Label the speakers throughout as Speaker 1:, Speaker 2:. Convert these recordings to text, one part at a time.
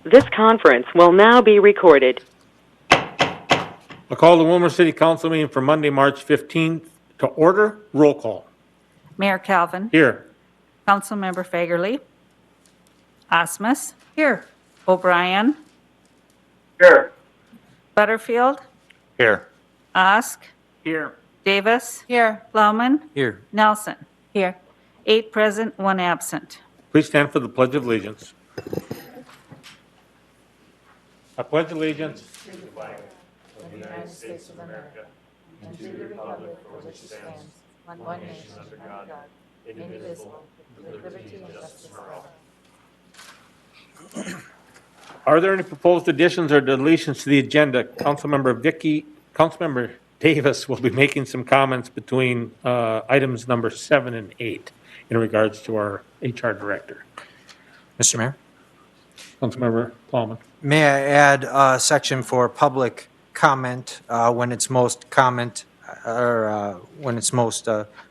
Speaker 1: This conference will now be recorded.
Speaker 2: I call the Willmar City Council meeting for Monday, March 15th to order. Roll call.
Speaker 3: Mayor Calvin.
Speaker 2: Here.
Speaker 3: Councilmember Fagerly. Osmus. Here. O'Brien.
Speaker 4: Here.
Speaker 3: Butterfield.
Speaker 4: Here.
Speaker 3: Osk.
Speaker 2: Here.
Speaker 3: Davis.
Speaker 5: Here.
Speaker 3: Plowman.
Speaker 4: Here.
Speaker 3: Nelson.
Speaker 5: Here.
Speaker 3: 8 present, 1 absent.
Speaker 2: Please stand for the Pledge of Allegiance. I pledge allegiance
Speaker 5: To the flag of the United States of America and to the republic for which it stands, one nation under God, indivisible, with liberty and justice for all.
Speaker 2: Are there any proposed additions or deletions to the agenda? Councilmember Davis will be making some comments between items number 7 and 8 in regards to our HR director.
Speaker 6: Mr. Mayor,
Speaker 2: Councilmember Plowman.
Speaker 6: may I add a section for public comment when it's most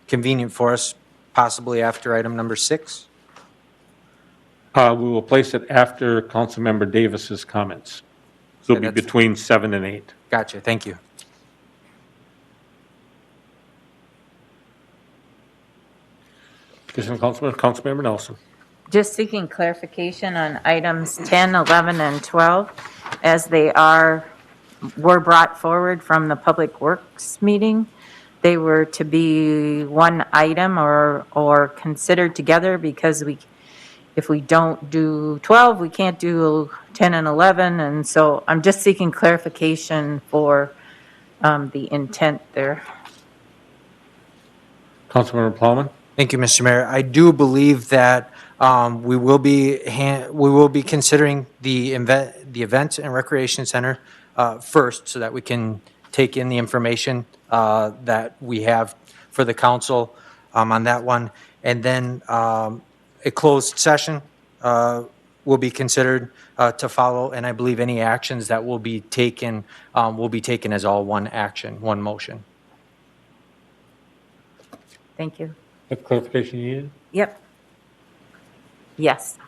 Speaker 6: convenient for us, possibly after item number 6?
Speaker 2: We will place it after Councilmember Davis's comments. So it'll be
Speaker 6: that's-
Speaker 2: between 7 and 8.
Speaker 6: Gotcha, thank you.
Speaker 2: Councilmember Nelson.
Speaker 5: Just seeking clarification on items 10, 11, and 12, as they were brought forward from the Public Works meeting. They were to be one item or considered together because if we don't do 12, we can't do 10 and 11. And so I'm just seeking clarification for the intent there.
Speaker 2: Councilmember Plowman.
Speaker 6: Thank you, Mr. Mayor. I do believe that we will be considering the Event and Recreation Center first, so that we can take in the information that we have for the council on that one. And then a closed session will be considered to follow, and I believe any actions that will be taken as all one action, one motion.
Speaker 5: Thank you.
Speaker 2: What clarification you needed?
Speaker 5: Yep. Yes.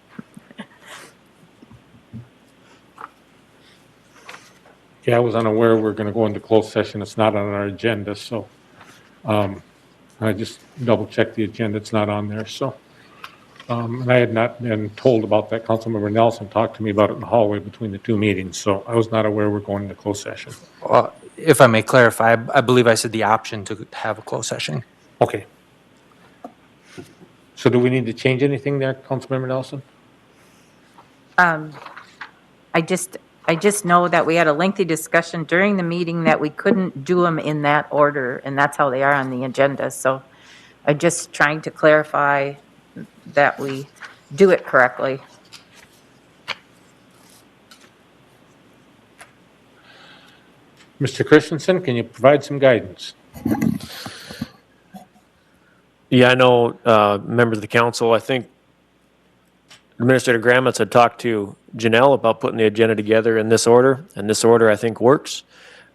Speaker 2: Yeah, I was unaware we're going to go into closed session. It's not on our agenda, so I just double checked the agenda. It's not on there, so. And I had not been told about that. Councilmember Nelson talked to me about it in the hallway between the two meetings, so I was not aware we're going into closed session.
Speaker 6: If I may clarify, I believe I said the option to have a closed session.
Speaker 2: Okay. So do we need to change anything there, Councilmember Nelson?
Speaker 5: I just know that we had a lengthy discussion during the meeting that we couldn't do them in that order, and that's how they are on the agenda. So I'm just trying to clarify that we do it correctly.
Speaker 2: Mr. Christensen, can you provide some guidance?
Speaker 4: Yeah, I know, members of the council, I think Administrator Gramitz had talked to Janelle about putting the agenda together in this order, and this order, I think, works.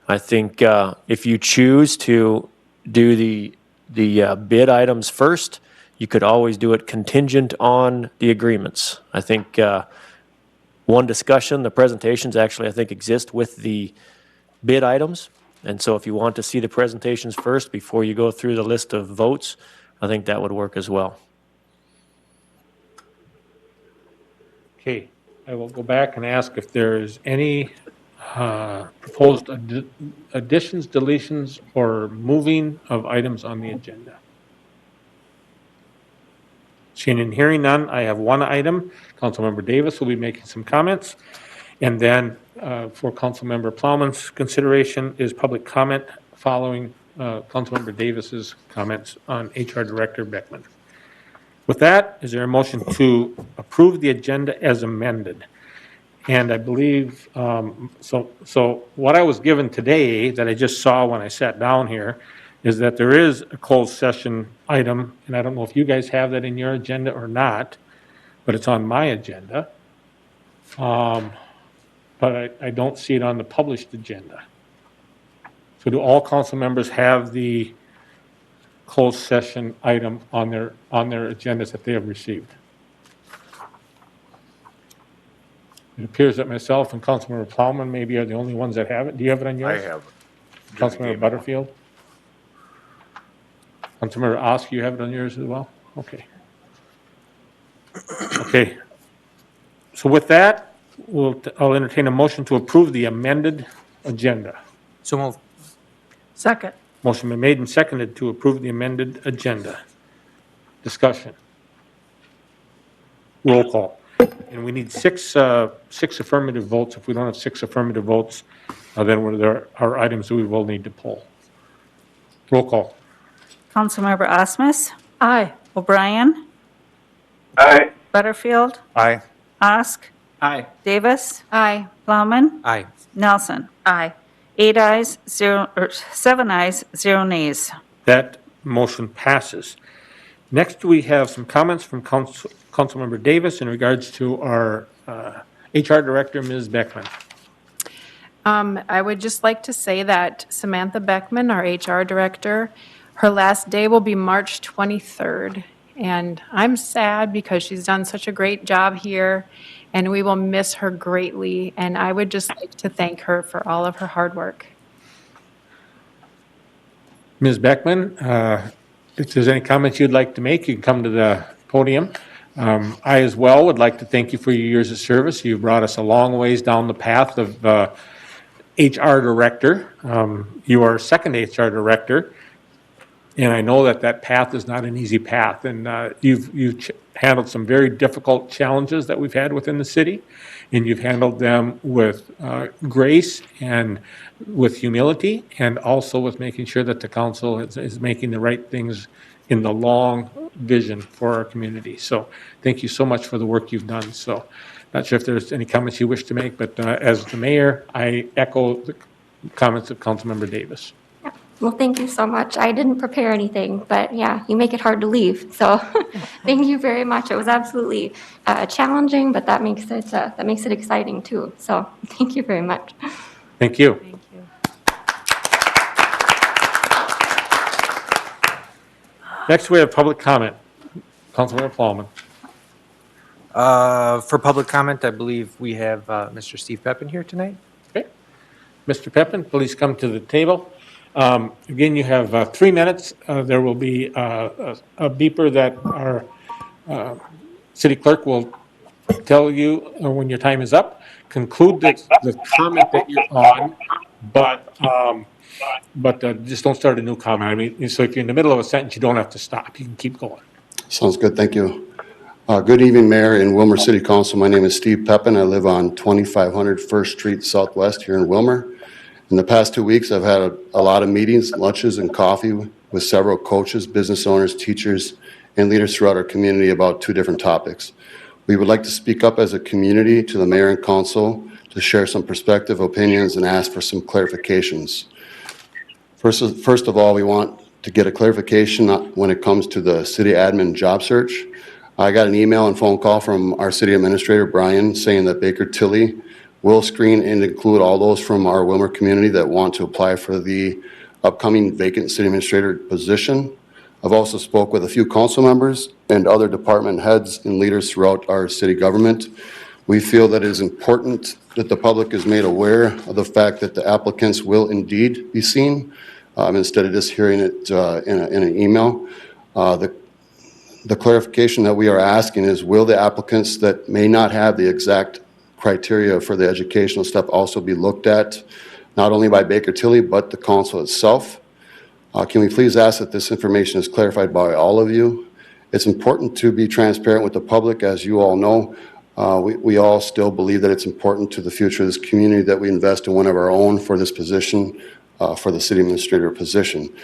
Speaker 4: I think if you choose to do the bid items first, you could always do it contingent on the agreements. I think one discussion, the presentations actually, I think, exist with the bid items. And so if you want to see the presentations first before you go through the list of votes, I think that would work as well.
Speaker 2: Okay, I will go back and ask if there's any proposed additions, deletions, or moving of items on the agenda. Seeing and hearing none, I have one item. Councilmember Davis will be making some comments. And then for Councilmember Plowman's consideration is public comment following Councilmember Davis's comments on HR Director Beckman. With that, is there a motion to approve the agenda as amended? And I believe, so what I was given today that I just saw when I sat down here is that there is a closed session item, and I don't know if you guys have that in your agenda or not, but it's on my agenda. But I don't see it on the published agenda. So do all council members have the closed session item on their agendas that they have received? It appears that myself and Councilmember Plowman maybe are the only ones that have it. Do you have it on yours?
Speaker 7: I have it.
Speaker 2: Councilmember Butterfield? Councilmember Osk, you have it on yours as well? Okay. Okay. So with that, I'll entertain a motion to approve the amended agenda.
Speaker 6: So move.
Speaker 3: Second.
Speaker 2: Motion been made and seconded to approve the amended agenda. Discussion. Roll call. And we need six affirmative votes. If we don't have 6 affirmative votes, then there are items that we will need to pull. Roll call.
Speaker 3: Councilmember Osmus?
Speaker 5: Aye.
Speaker 3: O'Brien?
Speaker 7: Aye.
Speaker 3: Butterfield?
Speaker 7: Aye.
Speaker 3: Osk?
Speaker 7: Aye.
Speaker 3: Davis?
Speaker 5: Aye.
Speaker 3: Plowman?
Speaker 6: Aye.
Speaker 3: Nelson?
Speaker 5: Aye.
Speaker 3: 8 ayes, 7 ayes, 0 nays.
Speaker 2: That motion passes. Next, we have some comments from Councilmember Davis in regards to our HR Director, Ms. Beckman.
Speaker 8: I would just like to say that Samantha Beckman, our HR Director, her last day will be March 23rd. And I'm sad because she's done such a great job here, and we will miss her greatly. And I would just like to thank her for all of her hard work.
Speaker 2: Ms. Beckman, if there's any comments you'd like to make, you can come to the podium. I as well would like to thank you for your years of service. You've brought us a long ways down the path of HR Director. You are second HR Director, and I know that path is not an easy path. And you've handled some very difficult challenges that we've had within the city, and you've handled them with grace and with humility, and also with making sure that the council is making the right things in the long vision for our community. So thank you so much for the work you've done. So not sure if there's any comments you wish to make, but as the mayor, I echo the comments of Councilmember Davis.
Speaker 9: Well, thank you so much. I didn't prepare anything, but yeah, you make it hard to leave. So thank you very much. It was absolutely challenging, but that makes it exciting too. So thank you very much.
Speaker 2: Thank you.
Speaker 8: Thank you.
Speaker 2: Next, we have public comment. Councilmember Plowman.
Speaker 6: For public comment, I believe we have Mr. Steve Pepin here tonight.
Speaker 2: Okay. Mr. Pepin, please come to the table. Again, you have 3 minutes. There will be a beeper that our city clerk will tell you when your time is up. Conclude the comment that you're on, but just don't start a new comment. I mean, so if you're in the middle of a sentence, you don't have to stop. You can keep going.
Speaker 10: Sounds good. Thank you. Good evening, Mayor and Wilmer City Council. My name is Steve Pepin. I live on 2500 First Street Southwest here in Wilmer. In the past 2 weeks, I've had a lot of meetings, lunches, and coffee with several coaches, business owners, teachers, and leaders throughout our community about 2 different topics. We would like to speak up as a community to the mayor and council to share some perspective, opinions, and ask for some clarifications. First of all, we want to get a clarification when it comes to the city admin job search. I got an email and phone call from our city administrator, Brian, saying that Baker Tilly will screen and include all those from our Wilmer community that want to apply for the upcoming vacant city administrator position. I've also spoke with a few council members and other department heads and leaders throughout our city government. We feel that it is important that the public is made aware of the fact that the applicants will indeed be seen instead of just hearing it in an email. The clarification that we are asking is, will the applicants that may not have the exact criteria for the educational step also be looked at, not only by Baker Tilly, but the council itself? Can we please ask that this information is clarified by all of you? It's important to be transparent with the public. As you all know, we all still believe that it's important to the future of this community that we invest in one of our own for this position, for the city administrator position.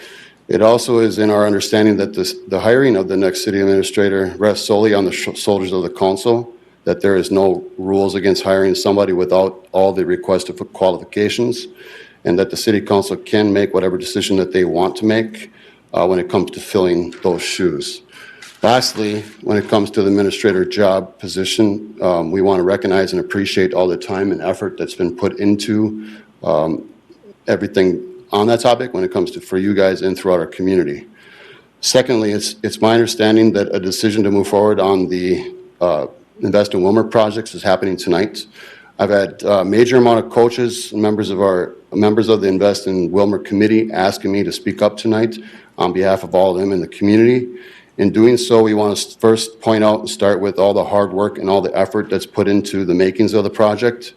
Speaker 10: It also is in our understanding that the hiring of the next city administrator rests solely on the shoulders of the council, that there is no rules against hiring somebody without all the requested qualifications, and that the city council can make whatever decision that they want to make when it comes to filling those shoes. Lastly, when it comes to the administrator job position, we want to recognize and appreciate all the time and effort that's been put into everything on that topic when it comes to for you guys and throughout our community. Secondly, it's my understanding that a decision to move forward on the Invest in Wilmer projects is happening tonight. I've had a major amount of coaches, members of the Invest in Wilmer Committee asking me to speak up tonight on behalf of all of them in the community. In doing so, we want to first point out and start with all the hard work and all the effort that's put into the makings of the project.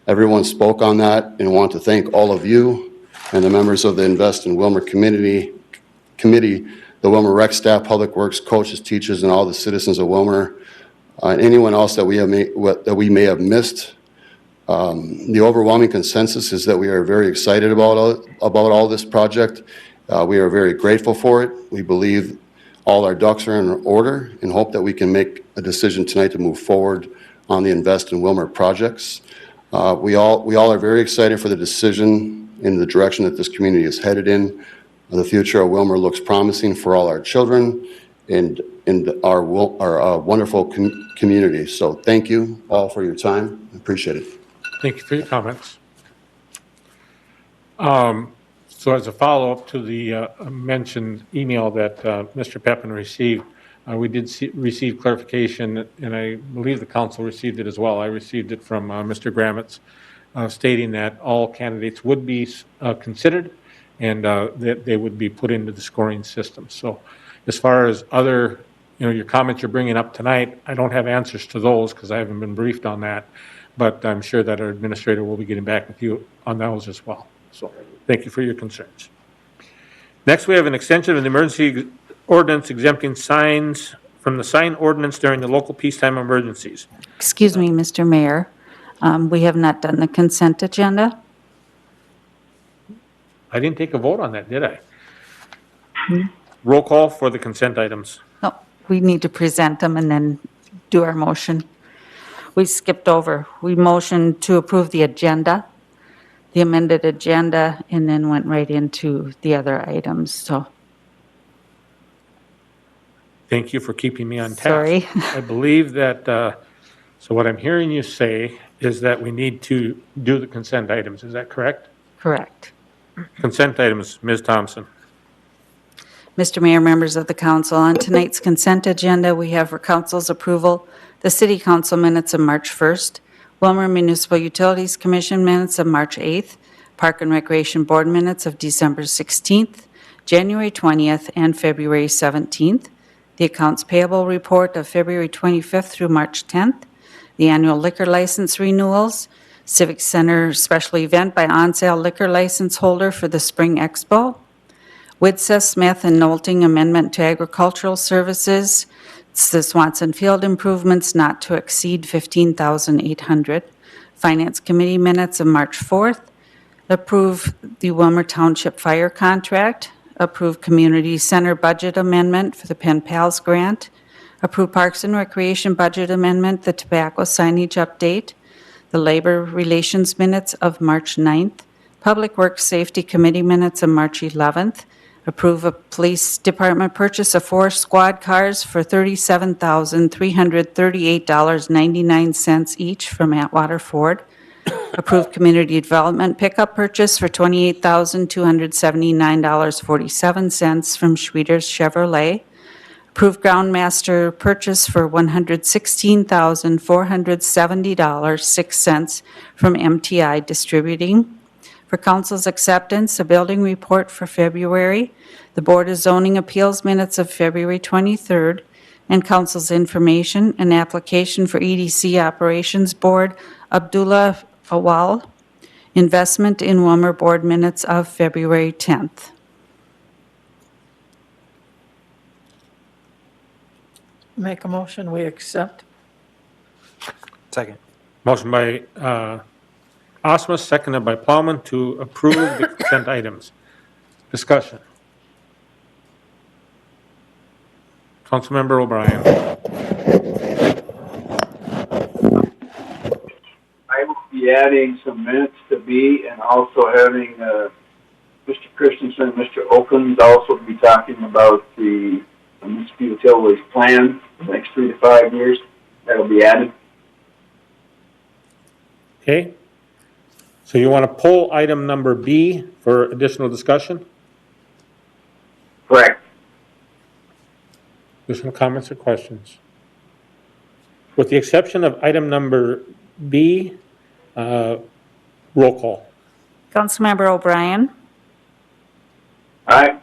Speaker 10: Everyone spoke on that, and want to thank all of you and the members of the Invest in Wilmer Committee, the Wilmer Rec staff, Public Works, coaches, teachers, and all the citizens of Wilmer, and anyone else that we may have missed. The overwhelming consensus is that we are very excited about all this project. We are very grateful for it. We believe all our ducks are in order and hope that we can make a decision tonight to move forward on the Invest in Wilmer projects. We all are very excited for the decision in the direction that this community is headed in. The future of Wilmer looks promising for all our children and our wonderful community. So thank you all for your time. Appreciate it.
Speaker 2: Thank you for your comments. So as a follow-up to the mentioned email that Mr. Pepin received, we did receive clarification, and I believe the council received it as well. I received it from Mr. Gramitz stating that all candidates would be considered and that they would be put into the scoring system. So as far as other, your comments you're bringing up tonight, I don't have answers to those because I haven't been briefed on that, but I'm sure that our administrator will be getting back with you on those as well. So thank you for your concerns. Next, we have an extension of the emergency ordinance exempting signs from the sign ordinance during the local peacetime emergencies.
Speaker 3: Excuse me, Mr. Mayor. We have not done the consent agenda.
Speaker 2: I didn't take a vote on that, did I? Roll call for the consent items.
Speaker 3: No, we need to present them and then do our motion. We skipped over. We motioned to approve the agenda, the amended agenda, and then went right into the other items, so.
Speaker 2: Thank you for keeping me on task.
Speaker 3: Sorry.
Speaker 2: I believe that, so what I'm hearing you say is that we need to do the consent items. Is that correct?
Speaker 3: Correct.
Speaker 2: Consent items, Ms. Thompson.
Speaker 3: Mr. Mayor, members of the council, on tonight's consent agenda, we have for council's approval the city council minutes of March 1st, Wilmer Municipal Utilities Commission minutes of March 8th, Park and Recreation Board minutes of December 16th, January 20th, and February 17th, the accounts payable report of February 25th through March 10th, the annual liquor license renewals, Civic Center special event by on-sale liquor license holder for the Spring Expo, Widsa, Smith, and Knowlting Amendment to Agricultural Services. It's the Swanson Field improvements not to exceed $15,800. Finance Committee minutes of March 4th. Approve the Wilmer Township Fire Contract. Approve Community Center Budget Amendment for the Pen Pals Grant. Approve Parks and Recreation Budget Amendment, the Tobacco Signage Update. The Labor Relations minutes of March 9th. Public Works Safety Committee minutes of March 11th. Approve a police department purchase of 4 squad cars for $37,338.99 each from Atwater Ford. Approve community development pickup purchase for $28,279.47 from Schweeters Chevrolet. Approve groundmaster purchase for $116,470.06 from MTI Distributing. For council's acceptance, a building report for February, the Board of Zoning Appeals minutes of February 23rd, and council's information, an application for EDC Operations Board, Abdullah Awal, investment in Wilmer Board minutes of February 10th.
Speaker 7: Make a motion, we accept.
Speaker 6: Second.
Speaker 2: Motion by Osmus, seconded by Plowman to approve the consent items. Discussion. Councilmember O'Brien.
Speaker 11: I will be adding some minutes to B and also having Mr. Christensen, Mr. Oakland also be talking about the municipal utilities plan for the next 3 to 5 years. That'll be added.
Speaker 2: Okay. So you want to pull item number B for additional discussion?
Speaker 11: Correct.
Speaker 2: Additional comments or questions? With the exception of item number B, Roll call.
Speaker 3: Councilmember O'Brien,
Speaker 11: Aye.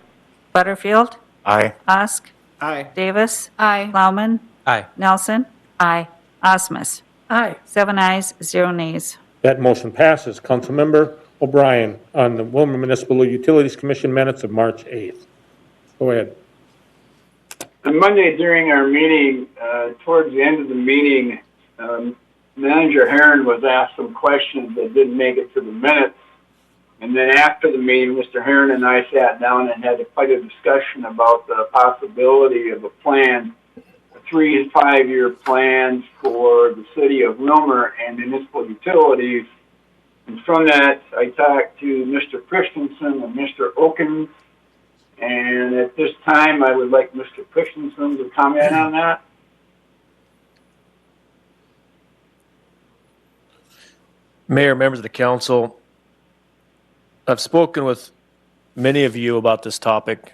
Speaker 3: Butterfield,
Speaker 4: Aye.
Speaker 3: Usk,
Speaker 7: Aye.
Speaker 3: Davis,
Speaker 8: Aye.
Speaker 3: Plowman,
Speaker 6: Aye.
Speaker 3: Nelson,
Speaker 5: Aye.
Speaker 3: Osmus.
Speaker 7: Aye.
Speaker 3: 7 ayes, 0 nays.
Speaker 2: That motion passes. Councilmember O'Brien on the Wilmer Municipal Utilities Commission minutes of March 8th. Go ahead.
Speaker 11: On Monday during our meeting, towards the end of the meeting, Manager Herron was asked some questions that didn't make it to the minutes. And then after the meeting, Mr. Herron and I sat down and had quite a discussion about the possibility of a plan, a 3 to 5 year plan for the city of Wilmer and municipal utilities. And from that, I talked to Mr. Christensen and Mr. Okens. And at this time, I would like Mr. Christensen to comment on that.
Speaker 4: Mayor, members of the council, I've spoken with many of you about this topic,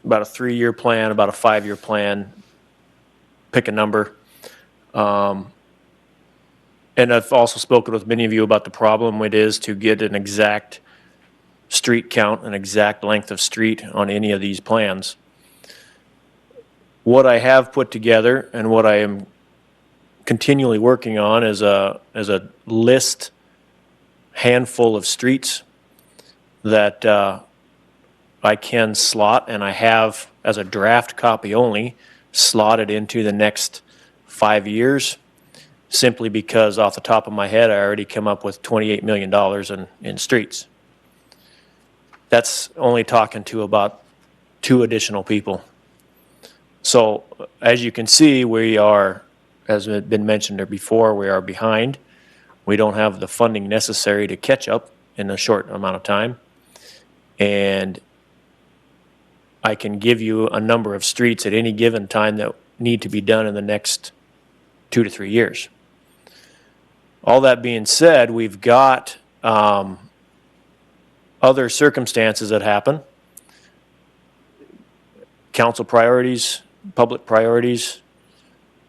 Speaker 4: about a 3-year plan, about a 5-year plan, pick a number. And I've also spoken with many of you about the problem it is to get an exact street count, an exact length of street on any of these plans. What I have put together and what I am continually working on is a list, handful of streets that I can slot, and I have, as a draft copy only, slotted into the next 5 years, simply because off the top of my head, I already come up with $28 million in streets. That's only talking to about 2 additional people. So as you can see, we are, as has been mentioned there before, we are behind. We don't have the funding necessary to catch up in a short amount of time. And I can give you a number of streets at any given time that need to be done in the next 2 to 3 years. All that being said, we've got other circumstances that happen. Council priorities, public priorities,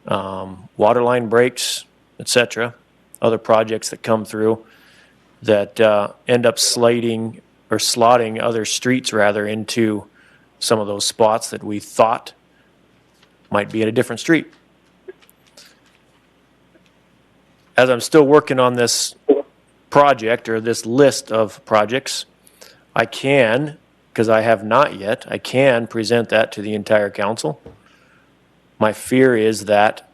Speaker 4: water line breaks, etc. Other projects that come through that end up slotting other streets rather into some of those spots that we thought might be at a different street. As I'm still working on this project or this list of projects, I can, because I have not yet, I can present that to the entire council. My fear is that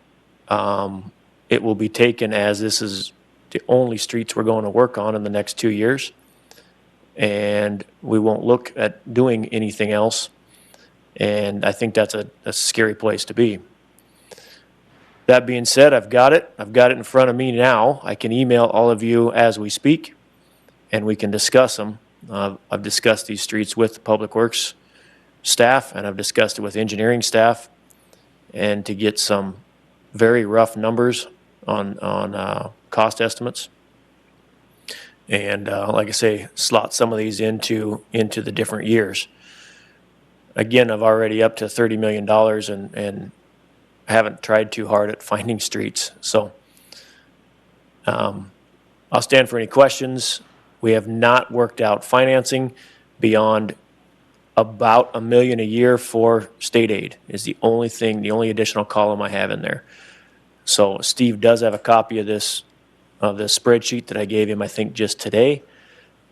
Speaker 4: it will be taken as this is the only streets we're going to work on in the next 2 years, and we won't look at doing anything else. And I think that's a scary place to be. That being said, I've got it in front of me now. I can email all of you as we speak, and we can discuss them. I've discussed these streets with Public Works staff, and I've discussed it with engineering staff, and to get some very rough numbers on cost estimates. And like I say, slot some of these into the different years. Again, I've already up to $30 million and haven't tried too hard at finding streets. So I'll stand for any questions. We have not worked out financing beyond about $1 million a year for state aid is the only thing, the only additional column I have in there. So Steve does have a copy of this spreadsheet that I gave him, I think, just today.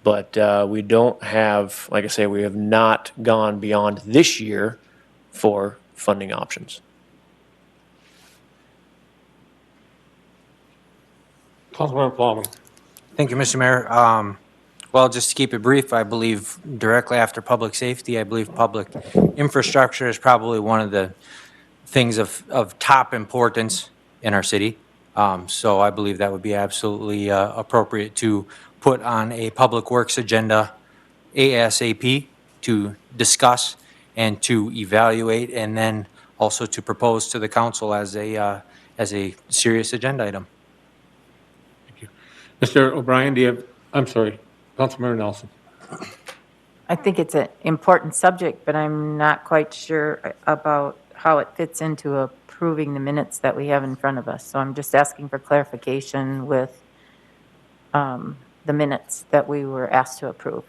Speaker 4: But we don't have, like I say, we have not gone beyond this year for funding options.
Speaker 2: Councilmember Plowman.
Speaker 6: Thank you, Mr. Mayor. Well, just to keep it brief, I believe directly after public safety, I believe public infrastructure is probably one of the things of top importance in our city. So I believe that would be absolutely appropriate to put on a public works agenda ASAP to discuss and to evaluate, and then also to propose to the council as a serious agenda item.
Speaker 2: Mr. O'Brien, do you have, I'm sorry, Councilmember Nelson.
Speaker 5: I think it's an important subject, but I'm not quite sure about how it fits into approving the minutes that we have in front of us. So I'm just asking for clarification with the minutes that we were asked to approve.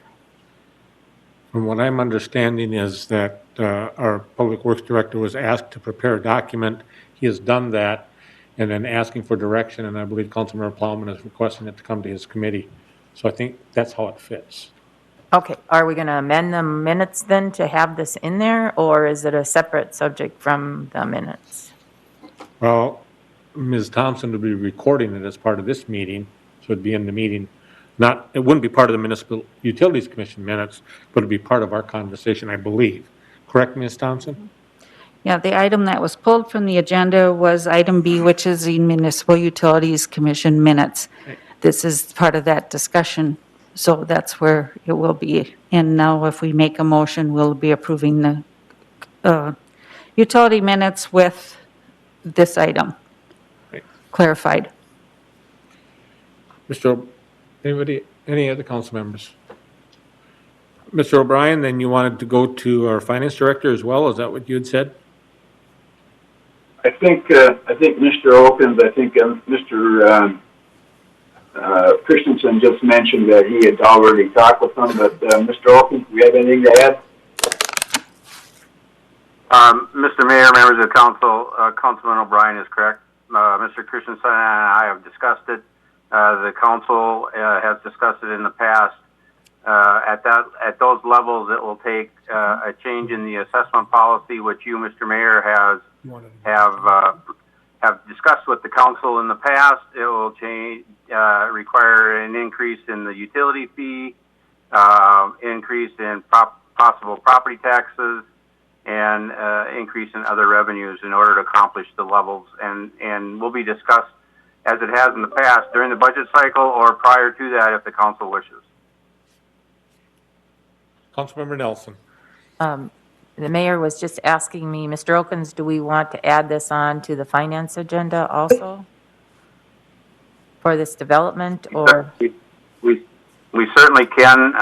Speaker 2: From what I'm understanding is that our Public Works Director was asked to prepare a document. He has done that, and then asking for direction, and I believe Councilmember Plowman is requesting it to come to his committee. So I think that's how it fits.
Speaker 5: Okay, are we going to amend the minutes then to have this in there, or is it a separate subject from the minutes?
Speaker 2: Well, Ms. Thompson will be recording it as part of this meeting, so it'd be in the meeting. It wouldn't be part of the Municipal Utilities Commission minutes, but it'd be part of our conversation, I believe. Correct, Ms. Thompson?
Speaker 3: Yeah, the item that was pulled from the agenda was item B, which is the Municipal Utilities Commission minutes. This is part of that discussion, so that's where it will be. And now if we make a motion, we'll be approving the utility minutes with this item clarified.
Speaker 2: Any other council members? Mr. O'Brien, then you wanted to go to our finance director as well, is that what you had said?
Speaker 11: I think Mr. Okins, Mr. Christensen just mentioned that he had already talked with them, but Mr. Okins, do you have anything to add?
Speaker 12: Mr. Mayor, members of the council, Councilman O'Brien is correct. Mr. Christensen and I have discussed it. The council has discussed it in the past. At those levels, it will take a change in the assessment policy, which you, Mr. Mayor, have discussed with the council in the past. It will require an increase in the utility fee, increase in possible property taxes, and increase in other revenues in order to accomplish the levels, and will be discussed as it has in the past during the budget cycle or prior to that if the council wishes.
Speaker 2: Councilmember Nelson.
Speaker 5: The mayor was just asking me, Mr. Okins, do we want to add this on to the finance agenda also for this development, or?
Speaker 12: We certainly can,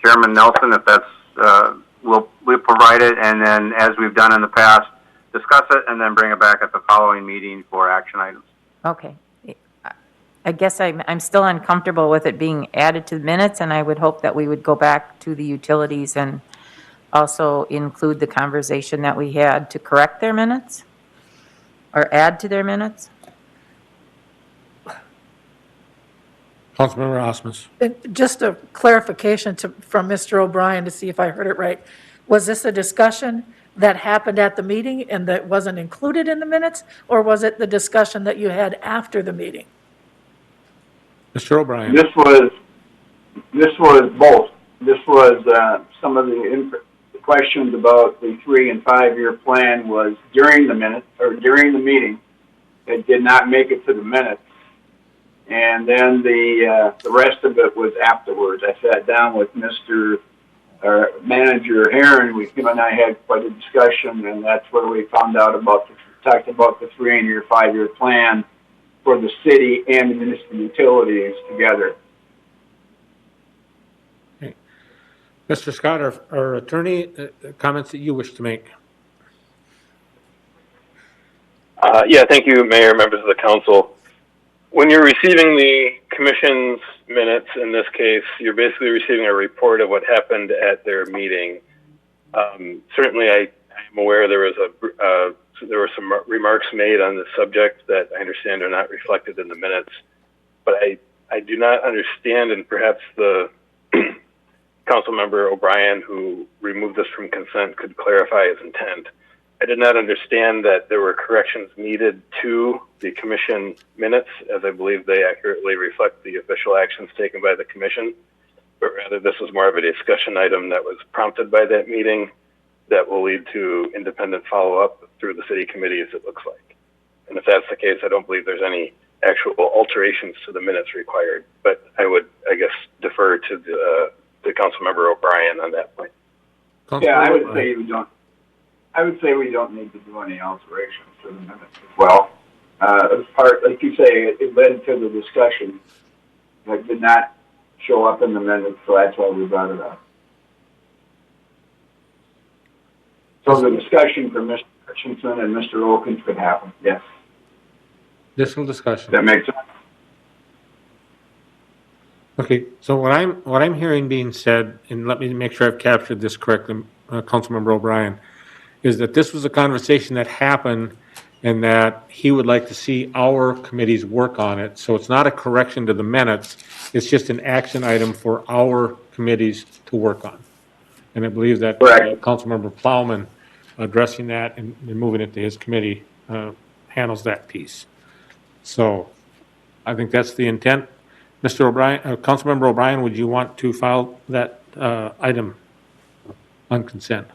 Speaker 12: Chairman Nelson, if that's, we'll provide it, and then as we've done in the past, discuss it and then bring it back at the following meeting for action items.
Speaker 5: Okay. I guess I'm still uncomfortable with it being added to the minutes, and I would hope that we would go back to the utilities and also include the conversation that we had to correct their minutes or add to their minutes.
Speaker 2: Councilmember Osmus.
Speaker 7: Just a clarification from Mr. O'Brien to see if I heard it right. Was this a discussion that happened at the meeting and that wasn't included in the minutes, or was it the discussion that you had after the meeting?
Speaker 2: Mr. O'Brien.
Speaker 11: This was both. This was some of the questions about the 3 and 5 year plan was during the meeting. It did not make it to the minutes, and then the rest of it was afterwards. I sat down with Mr. Manager Heron. Him and I had quite a discussion, and that's where we found out talked about the 3 and 5 year plan for the city and the municipal utilities together.
Speaker 2: Okay. Mr. Scott, our attorney, comments that you wish to make?
Speaker 13: Yeah, thank you, Mayor, members of the council. When you're receiving the commission's minutes, in this case, you're basically receiving a report of what happened at their meeting. Certainly, I am aware there were some remarks made on the subject that I understand are not reflected in the minutes, but I do not understand, and perhaps the council member O'Brien, who removed this from consent, could clarify his intent. I did not understand that there were corrections needed to the commission minutes, as I believe they accurately reflect the official actions taken by the commission, but rather this was more of a discussion item that was prompted by that meeting that will lead to independent follow-up through the city committees, it looks like. And if that's the case, I don't believe there's any actual alterations to the minutes required, but I would, I guess, defer to the council member O'Brien on that point.
Speaker 11: Yeah, I would say we don't need to do any alterations to the minutes as well. As part, like you say, it led to the discussion that did not show up in the minutes, so that's why we brought it up. So the discussion for Mr. Hutchinson and Mr. Okins could happen, yes.
Speaker 2: Additional discussion.
Speaker 11: That makes sense.
Speaker 2: Okay, so what I'm hearing being said, and let me make sure I've captured this correctly, Councilmember O'Brien, is that this was a conversation that happened and that he would like to see our committees work on it. So it's not a correction to the minutes, it's just an action item for our committees to work on. And I believe that
Speaker 11: Correct.
Speaker 2: Councilmember Plowman addressing that and moving it to his committee handles that piece. So I think that's the intent. Mr. O'Brien, Councilmember O'Brien, would you want to file that item on consent?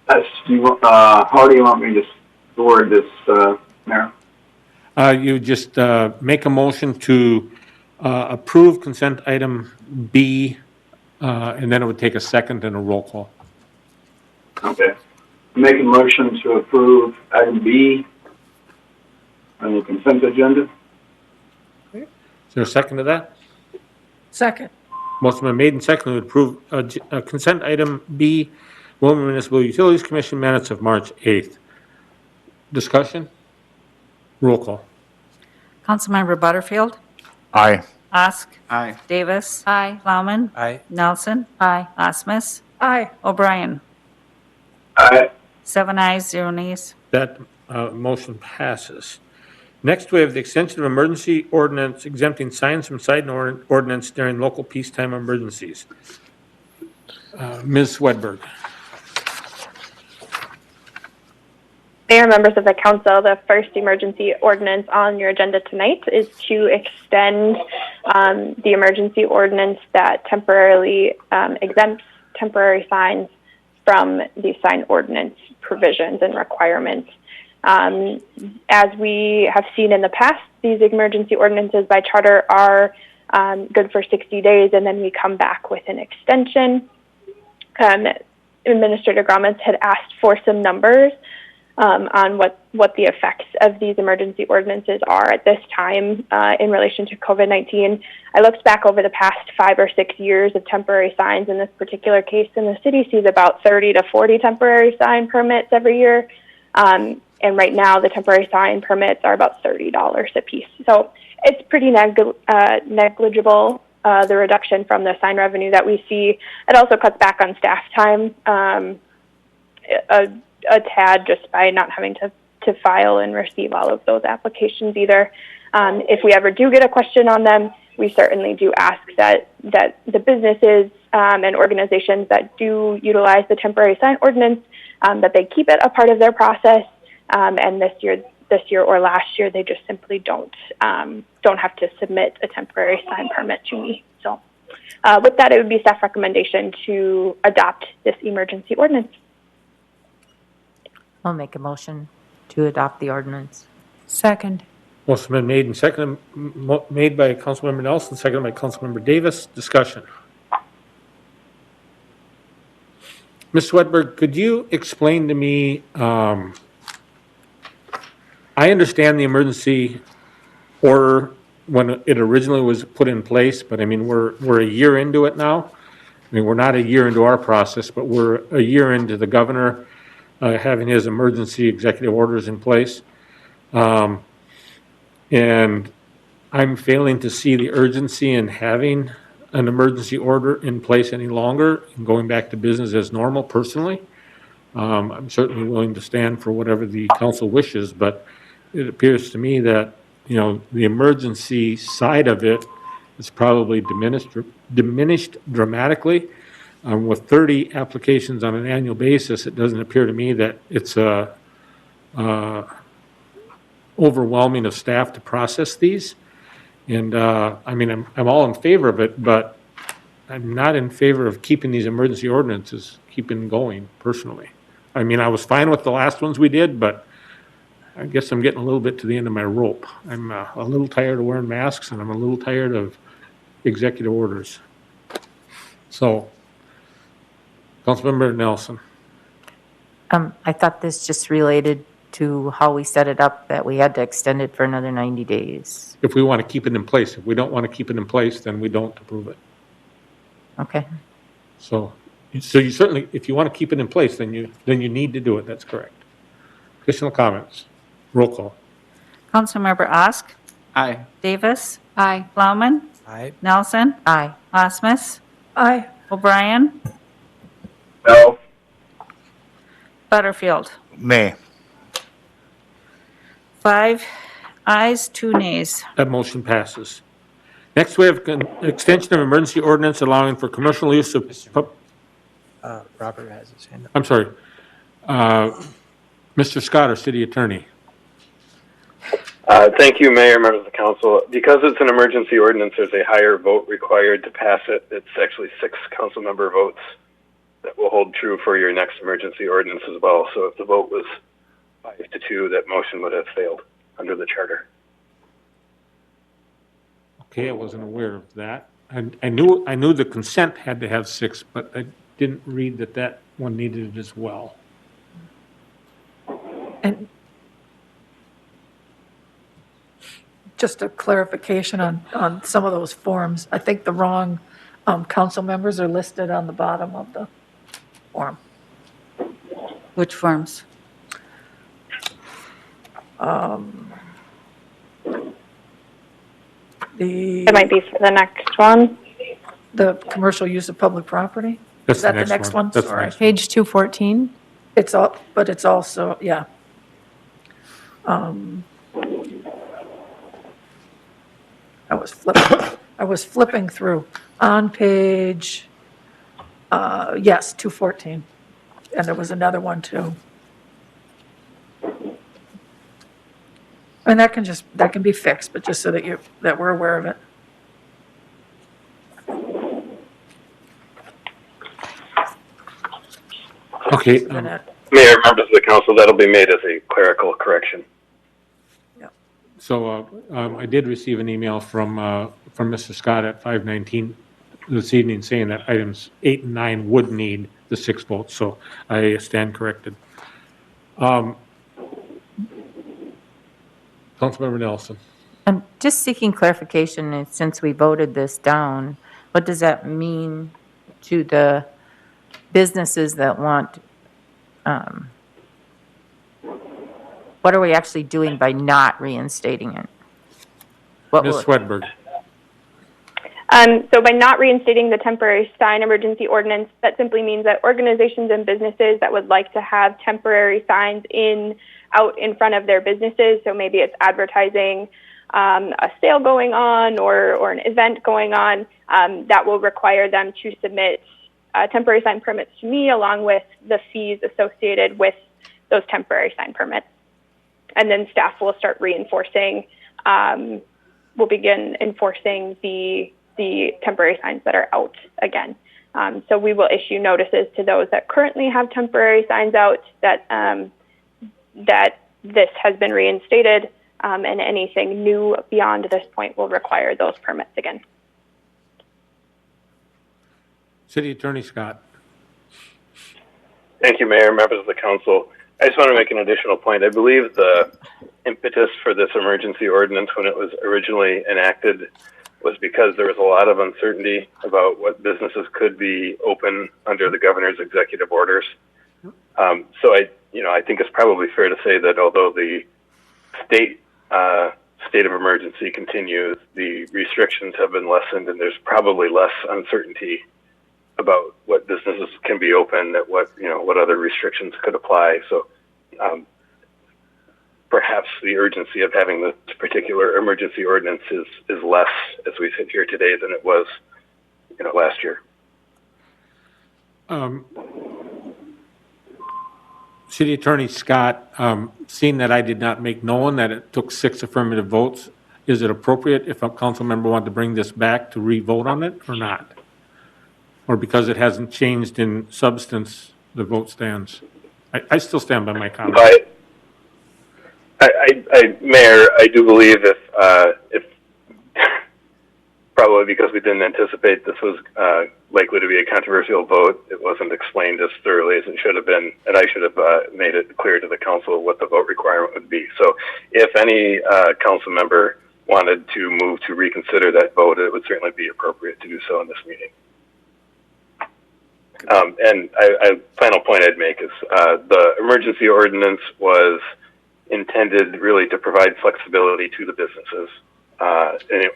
Speaker 11: How do you want me to word this, Mayor?
Speaker 2: You just make a motion to approve consent item B, and then it would take a second and a roll call.
Speaker 11: Okay. Make a motion to approve item B on the consent agenda.
Speaker 2: Is there a second to that?
Speaker 7: Second.
Speaker 2: Motion been made and seconded to approve consent item B, Wilmer Municipal Utilities Commission minutes of March 8th. Discussion? Roll call.
Speaker 3: Councilmember Butterfield,
Speaker 14: Aye.
Speaker 3: Osk,
Speaker 14: Aye.
Speaker 3: Davis,
Speaker 8: Aye.
Speaker 3: Plowman,
Speaker 6: Aye.
Speaker 3: Nelson,
Speaker 5: Aye.
Speaker 3: Osmus,
Speaker 7: Aye.
Speaker 3: O'Brien.
Speaker 11: Aye.
Speaker 3: 7 ayes, 0 nays.
Speaker 2: That motion passes. Next, we have the extension of emergency ordinance exempting signs from sign ordinance during local peacetime emergencies. Ms. Swedberg.
Speaker 15: Mayor, members of the council, the first emergency ordinance on your agenda tonight is to extend the emergency ordinance that temporarily exempts temporary signs from the sign ordinance provisions and requirements. As we have seen in the past, these emergency ordinances by charter are good for 60 days, and then we come back with an extension. Administrator Grommet had asked for some numbers on what the effects of these emergency ordinances are at this time in relation to COVID-19. I looked back over the past 5 or 6 years of temporary signs in this particular case, and the city sees about 30 to 40 temporary sign permits every year. And right now, the temporary sign permits are about $30 a piece. So it's pretty negligible, the reduction from the sign revenue that we see. It also cuts back on staff time a tad just by not having to file and receive all of those applications either. If we ever do get a question on them, we certainly do ask that the businesses and organizations that do utilize the temporary sign ordinance, that they keep it a part of their process. And this year or last year, they just simply don't have to submit a temporary sign permit to me. So with that, it would be staff recommendation to adopt this emergency ordinance.
Speaker 5: I'll make a motion to adopt the ordinance.
Speaker 8: Second.
Speaker 2: Motion been made and seconded, made by Councilmember Nelson, seconded by Councilmember Davis. Discussion. Ms. Swedberg, could you explain to me, I understand the emergency order when it originally was put in place, but I mean, we're a year into it now. I mean, we're not a year into our process, but we're a year into the governor having his emergency executive orders in place. And I'm failing to see the urgency in having an emergency order in place any longer and going back to business as normal personally. I'm certainly willing to stand for whatever the council wishes, but it appears to me that, you know, the emergency side of it is probably diminished dramatically. With 30 applications on an annual basis, it doesn't appear to me that it's overwhelming of staff to process these. And I mean, I'm all in favor of it, but I'm not in favor of keeping these emergency ordinances keeping going personally. I mean, I was fine with the last ones we did, but I guess I'm getting a little bit to the end of my rope. I'm a little tired of wearing masks, and I'm a little tired of executive orders. So, Councilmember Nelson.
Speaker 5: I thought this just related to how we set it up, that we had to extend it for another 90 days.
Speaker 2: If we want to keep it in place. If we don't want to keep it in place, then we don't approve it.
Speaker 5: Okay.
Speaker 2: So you certainly, if you want to keep it in place, then you need to do it. That's correct. Additional comments? Roll call.
Speaker 3: Councilmember Osk,
Speaker 14: Aye.
Speaker 3: Davis,
Speaker 8: Aye.
Speaker 3: Plowman,
Speaker 6: Aye.
Speaker 3: Nelson,
Speaker 5: Aye.
Speaker 3: Osmus,
Speaker 7: Aye.
Speaker 3: O'Brien,
Speaker 11: No.
Speaker 3: Butterfield.
Speaker 14: Nay.
Speaker 3: 5 ayes, 2 nays.
Speaker 2: That motion passes. Next, we have extension of emergency ordinance allowing for commercial use of,
Speaker 6: Robert has his hand up.
Speaker 2: I'm sorry, Mr. Scott, our city attorney.
Speaker 13: Thank you, Mayor, members of the council. Because it's an emergency ordinance, there's a higher vote required to pass it. It's actually 6 council member votes that will hold true for your next emergency ordinance as well. So if the vote was 5-2, that motion would have failed under the charter.
Speaker 2: Okay, I wasn't aware of that. I knew the consent had to have 6, but I didn't read that one needed it as well.
Speaker 7: And just a clarification on some of those forms. I think the wrong council members are listed on the bottom of the form.
Speaker 3: Which forms?
Speaker 15: It might be for the next one.
Speaker 7: The commercial use of public property?
Speaker 2: That's
Speaker 7: Is that the next one?
Speaker 2: That's the
Speaker 7: Sorry.
Speaker 2: next one.
Speaker 8: Page 214.
Speaker 7: It's all, but it's also, yeah. I was flipping through on page, yes, 214. And there was another one too. And that can be fixed, but just so that we're aware of it.
Speaker 2: Okay,
Speaker 13: Mayor, members of the council, that'll be made as a clerical correction.
Speaker 2: so I did receive an email from Mr. Scott at 5:19 this evening saying that items 8 and 9 would need the 6 votes, so I stand corrected. Councilmember Nelson.
Speaker 5: I'm just seeking clarification, and since we voted this down, what does that mean to the businesses that want, what are we actually doing by not reinstating it? What
Speaker 2: Ms.
Speaker 5: will it-
Speaker 2: Swedberg.
Speaker 15: So by not reinstating the temporary sign emergency ordinance, that simply means that organizations and businesses that would like to have temporary signs out in front of their businesses, so maybe it's advertising a sale going on or an event going on, that will require them to submit temporary sign permits to me along with the fees associated with those temporary sign permits. And then staff will start reinforcing, will begin enforcing the temporary signs that are out again. So we will issue notices to those that currently have temporary signs out that this has been reinstated, and anything new beyond this point will require those permits again.
Speaker 2: City Attorney Scott.
Speaker 13: Thank you, Mayor, members of the council. I just want to make an additional point. I believe the impetus for this emergency ordinance when it was originally enacted was because there was a lot of uncertainty about what businesses could be open under the governor's executive orders. So I think it's probably fair to say that although the state of emergency continues, the restrictions have been lessened, and there's probably less uncertainty about what businesses can be open, that what other restrictions could apply. So perhaps the urgency of having this particular emergency ordinance is less as we sit here today than it was last year.
Speaker 2: City Attorney Scott, seeing that I did not make known that it took 6 affirmative votes, is it appropriate if a council member wanted to bring this back to re-vote on it or not? Or because it hasn't changed in substance, the vote stands? I still stand by my comment.
Speaker 13: Mayor, I do believe if probably because we didn't anticipate this was likely to be a controversial vote, it wasn't explained as thoroughly as it should have been, and I should have made it clear to the council what the vote requirement would be. So if any council member wanted to move to reconsider that vote, it would certainly be appropriate to do so in this meeting. And final point I'd make is the emergency ordinance was intended really to provide flexibility to the businesses.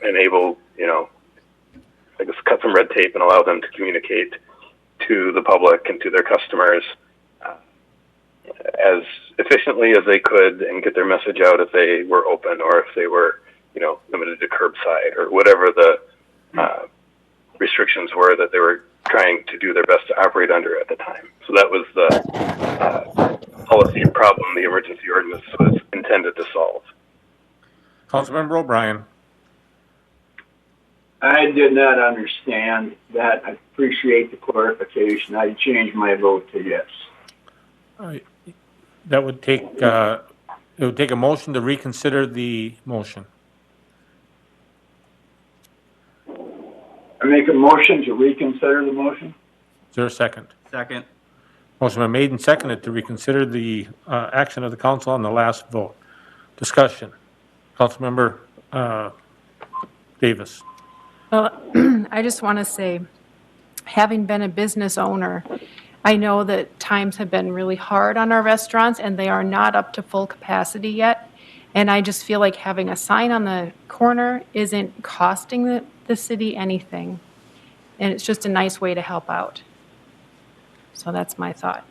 Speaker 13: enable, I guess, cut some red tape and allow them to communicate to the public and to their customers as efficiently as they could and get their message out if they were open or if they were, limited to curbside or whatever the restrictions were that they were trying to do their best to operate under at the time. So that was the policy problem the emergency ordinance was intended to solve.
Speaker 2: Councilmember O'Brien.
Speaker 11: I did not understand that. I appreciate the clarification. I changed my vote to yes.
Speaker 2: That would take, it would take a motion to reconsider the motion.
Speaker 11: I make a motion to reconsider the motion.
Speaker 2: Is there a second?
Speaker 14: Second.
Speaker 2: Motion been made and seconded to reconsider the action of the council on the last vote. Discussion. Councilmember Davis.
Speaker 8: Well, I just want to say, having been a business owner, I know that times have been really hard on our restaurants and they are not up to full capacity yet. And I just feel like having a sign on the corner isn't costing the city anything. And it's just a nice way to help out. So that's my thought.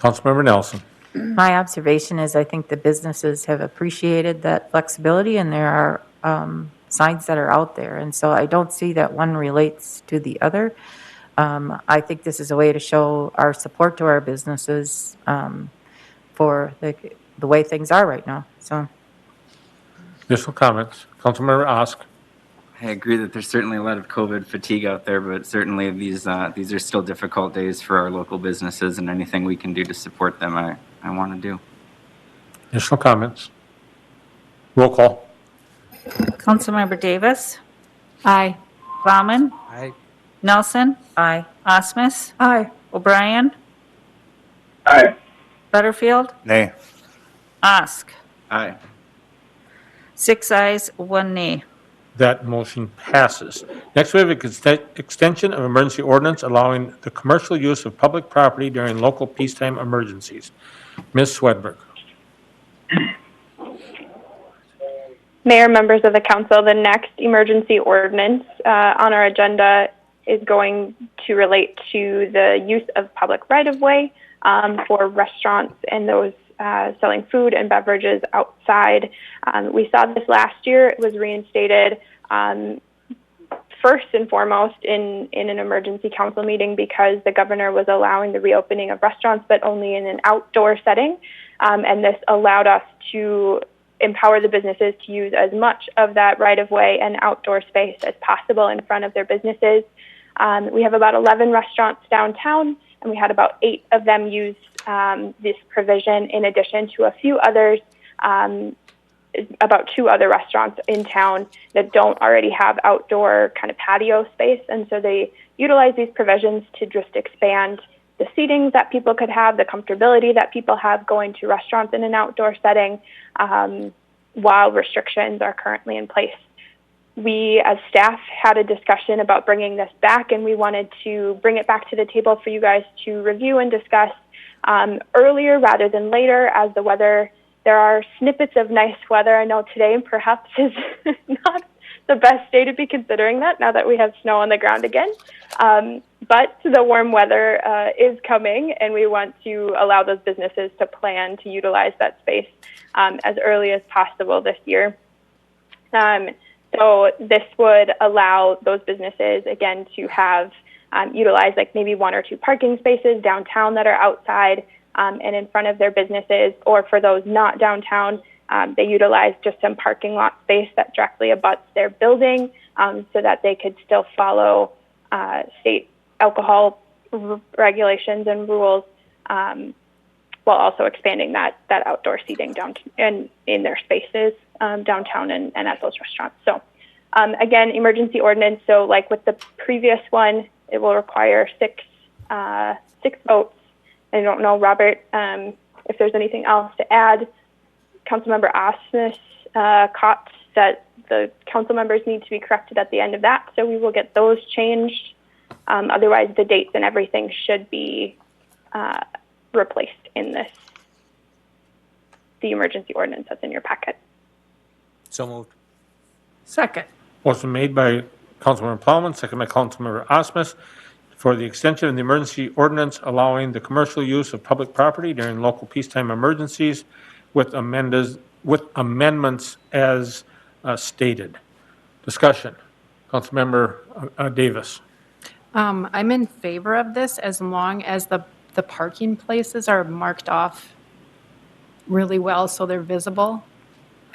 Speaker 2: Councilmember Nelson.
Speaker 5: My observation is I think the businesses have appreciated that flexibility, and there are signs that are out there. And so I don't see that one relates to the other. I think this is a way to show our support to our businesses for the way things are right now. So,
Speaker 2: Additional comments. Councilmember Osk.
Speaker 14: I agree that there's certainly a lot of COVID fatigue out there, but certainly these are still difficult days for our local businesses, and anything we can do to support them, I want to do.
Speaker 2: Additional comments. Roll call.
Speaker 3: Councilmember Davis.
Speaker 8: Aye.
Speaker 3: Plowman.
Speaker 6: Aye.
Speaker 3: Nelson.
Speaker 5: aye.
Speaker 3: Osmus.
Speaker 7: Aye.
Speaker 3: O'Brien.
Speaker 11: Aye.
Speaker 3: Butterfield.
Speaker 14: Nay.
Speaker 3: Osk.
Speaker 14: Aye.
Speaker 3: 6 ayes, 1 nay.
Speaker 2: That motion passes. Next, we have an extension of emergency ordinance allowing the commercial use of public property during local peacetime emergencies. Ms. Swedberg.
Speaker 15: Mayor, members of the council, the next emergency ordinance on our agenda is going to relate to the use of public right-of-way for restaurants and those selling food and beverages outside. We saw this last year. It was reinstated first and foremost in an emergency council meeting because the governor was allowing the reopening of restaurants, but only in an outdoor setting. And this allowed us to empower the businesses to use as much of that right-of-way and outdoor space as possible in front of their businesses. We have about 11 restaurants downtown, and we had about 8 of them use this provision in addition to a few others, about 2 other restaurants in town that don't already have outdoor kind of patio space. And so they utilize these provisions to just expand the seating that people could have, the comfortability that people have going to restaurants in an outdoor setting while restrictions are currently in place. We, as staff, had a discussion about bringing this back, and we wanted to bring it back to the table for you guys to review and discuss earlier rather than later as the weather. There are snippets of nice weather. I know today perhaps is not the best day to be considering that now that we have snow on the ground again. But the warm weather is coming, and we want to allow those businesses to plan to utilize that space as early as possible this year. So this would allow those businesses, again, to have utilize like maybe 1 or 2 parking spaces downtown that are outside and in front of their businesses, or for those not downtown, they utilize just some parking lot space that directly abuts their building so that they could still follow state alcohol regulations and rules while also expanding that outdoor seating down in their spaces downtown and at those restaurants. So again, emergency ordinance. So like with the previous one, it will require 6 votes. I don't know, Robert, if there's anything else to add. Councilmember Osmus caught that the council members need to be corrected at the end of that, so we will get those changed. Otherwise, the dates and everything should be replaced in the emergency ordinance that's in your packet.
Speaker 6: So moved.
Speaker 7: Second.
Speaker 2: Motion made by Councilmember Plowman, second by Councilmember Osmus, for the extension of the emergency ordinance allowing the commercial use of public property during local peacetime emergencies with amendments as stated. Discussion. Councilmember Davis.
Speaker 8: I'm in favor of this as long as the parking places are marked off really well so they're visible.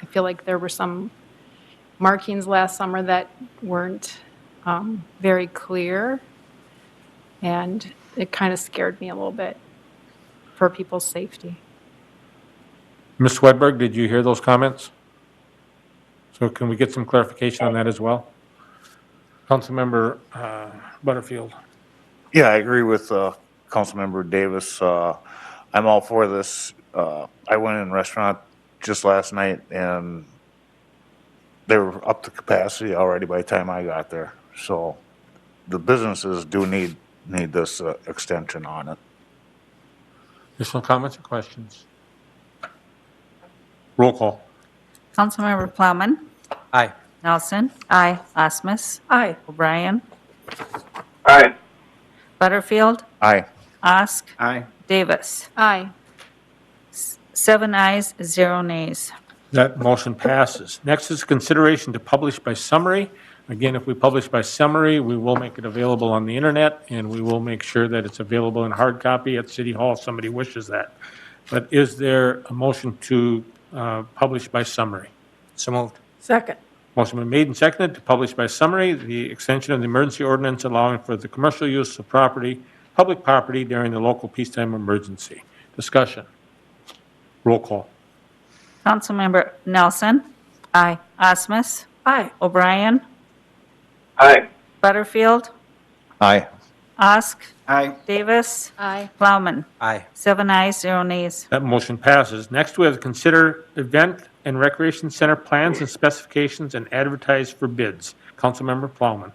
Speaker 8: I feel like there were some markings last summer that weren't very clear, and it kind of scared me a little bit for people's safety.
Speaker 2: Ms. Swedberg, did you hear those comments? So can we get some clarification on that as well? Councilmember Butterfield.
Speaker 16: Yeah, I agree with Councilmember Davis. I'm all for this. I went in a restaurant just last night and they were up to capacity already by the time I got there. So the businesses do need this extension on it.
Speaker 2: Additional comments or questions? Roll call.
Speaker 3: Councilmember Plowman.
Speaker 6: Aye.
Speaker 3: Nelson. Aye. Osmus.
Speaker 7: Aye.
Speaker 3: O'Brien.
Speaker 11: Aye.
Speaker 3: Butterfield.
Speaker 16: Aye.
Speaker 3: Osk.
Speaker 14: Aye.
Speaker 3: Davis.
Speaker 8: Aye.
Speaker 3: 7 ayes, 0 nays.
Speaker 2: That motion passes. Next is consideration to publish by summary. Again, if we publish by summary, we will make it available on the internet, and we will make sure that it's available in hard copy at City Hall if somebody wishes that. But is there a motion to publish by summary?
Speaker 6: So moved.
Speaker 7: Second.
Speaker 2: Motion been made and seconded to publish by summary the extension of the emergency ordinance allowing for the commercial use of property, public property during the local peacetime emergency. Discussion. Roll call.
Speaker 3: Councilmember Nelson. Aye. Osmus.
Speaker 7: Aye.
Speaker 3: O'Brien.
Speaker 11: Aye.
Speaker 3: Butterfield.
Speaker 16: Aye.
Speaker 3: Osk.
Speaker 14: Aye.
Speaker 3: Davis.
Speaker 8: Aye.
Speaker 3: Plowman.
Speaker 6: Aye.
Speaker 3: 7 ayes, 0 nays.
Speaker 2: That motion passes. Next, we have to consider event and recreation center plans and specifications and advertise for bids. Councilmember Plowman.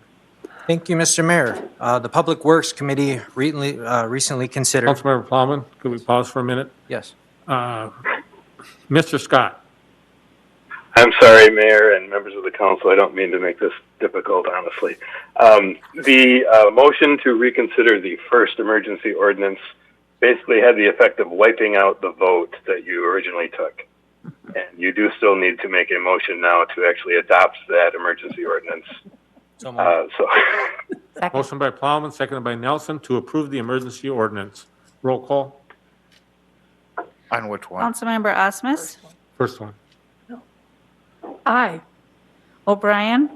Speaker 6: Thank you, Mr. Mayor. The Public Works Committee recently considered.
Speaker 2: Councilmember Plowman, could we pause for a minute?
Speaker 6: Yes.
Speaker 2: Mr. Scott.
Speaker 13: I'm sorry, Mayor and members of the council. I don't mean to make this difficult, honestly. The motion to reconsider the first emergency ordinance basically had the effect of wiping out the vote that you originally took. And you do still need to make a motion now to actually adopt that emergency ordinance.
Speaker 6: So moved.
Speaker 2: Motion by Plowman, seconded by Nelson to approve the emergency ordinance. Roll call.
Speaker 16: On which one?
Speaker 3: Councilmember Osmus.
Speaker 2: First one.
Speaker 7: Aye.
Speaker 3: O'Brien.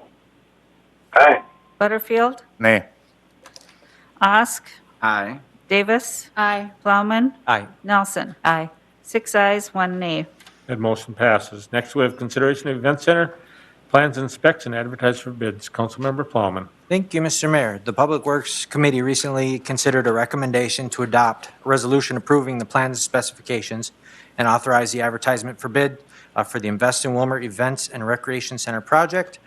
Speaker 11: Aye.
Speaker 3: Butterfield.
Speaker 16: Nay.
Speaker 3: Osk.
Speaker 14: Aye.
Speaker 3: Davis.
Speaker 8: Aye.
Speaker 3: Plowman.
Speaker 6: Aye.
Speaker 3: Nelson. Aye. 6 ayes, 1 nay.
Speaker 2: That motion passes. Next, we have consideration of event center plans and specs and advertise for bids. Councilmember Plowman.
Speaker 6: Thank you, Mr. Mayor. The Public Works Committee recently considered a recommendation to adopt a resolution approving the plans and specifications and authorize the advertisement for bid for the Invest in Wilmer Events and Recreation Center project.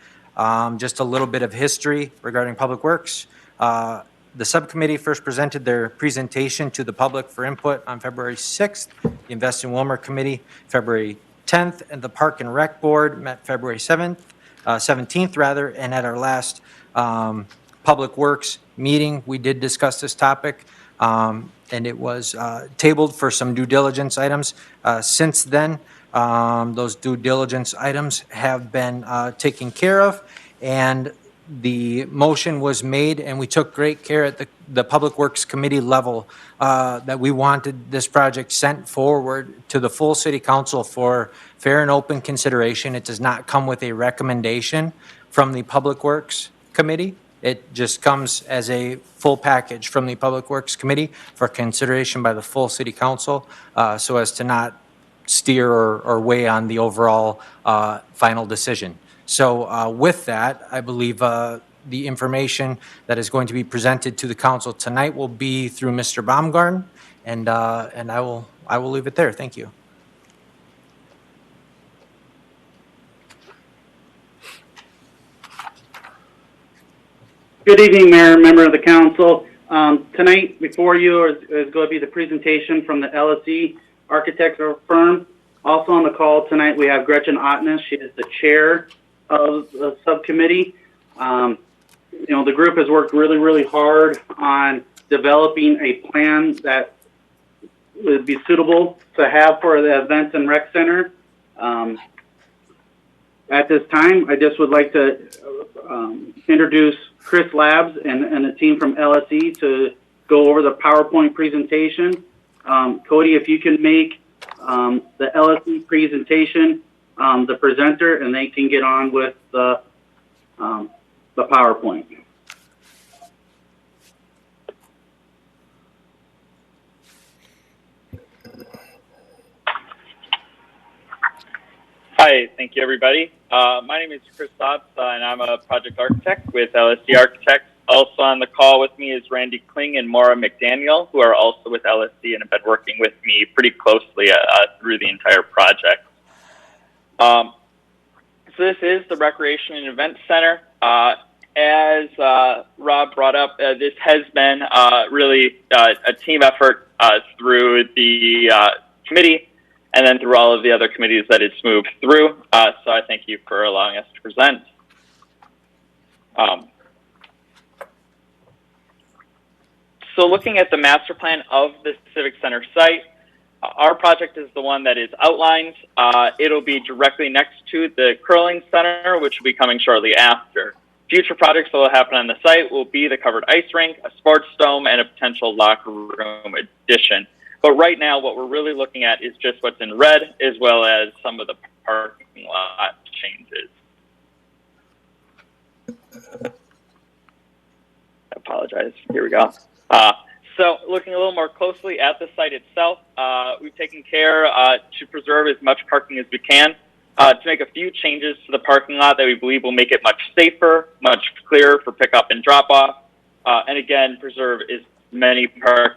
Speaker 6: Just a little bit of history regarding Public Works. The subcommittee first presented their presentation to the public for input on February 6th. The Invest in Wilmer Committee, February 10th, and the Park and Rec Board met February 17th, rather, and at our last Public Works meeting, we did discuss this topic, and it was tabled for some due diligence items. Since then, those due diligence items have been taken care of, and the motion was made, and we took great care at the Public Works Committee level that we wanted this project sent forward to the full City Council for fair and open consideration. It does not come with a recommendation from the Public Works Committee. It just comes as a full package from the Public Works Committee for consideration by the full City Council, so as to not steer or weigh on the overall final decision. So with that, I believe the information that is going to be presented to the council tonight will be through Mr. Baumgarten, and I will leave it there. Thank you.
Speaker 17: Good evening, Mayor, member of the council. Tonight before you is going to be the presentation from the LSE architecture firm. Also on the call tonight we have Gretchen Ottness. She is the chair of the subcommittee. The group has worked really, really hard on developing a plan that would be suitable to have for the events and rec center. At this time, I just would like to introduce Chris Labs and the team from LSE to go over the PowerPoint presentation. Cody, if you can make the LSE presentation the presenter, and they can get on with the PowerPoint.
Speaker 18: Hi, thank you, everybody. My name is Chris Labs, and I'm a project architect with LSD Architects. Also on the call with me is Randy Kling and Maura McDaniel, who are also with LSD and have been working with me pretty closely through the entire project. So this is the Recreation and Event Center. As Rob brought up, this has been really a team effort through the committee and then through all of the other committees that it's moved through. So I thank you for allowing us to present. So looking at the master plan of the Civic Center site, our project is the one that is outlined. It'll be directly next to the Curling Center, which will be coming shortly after. Future projects that will happen on the site will be the covered ice rink, a sports dome, and a potential locker room addition. But right now, what we're really looking at is just what's in red, as well as some of the parking lot changes. I apologize. Here we go. So looking a little more closely at the site itself, we've taken care to preserve as much parking as we can, to make a few changes to the parking lot that we believe will make it much safer, much clearer for pickup and drop-off, and again, preserve as many parking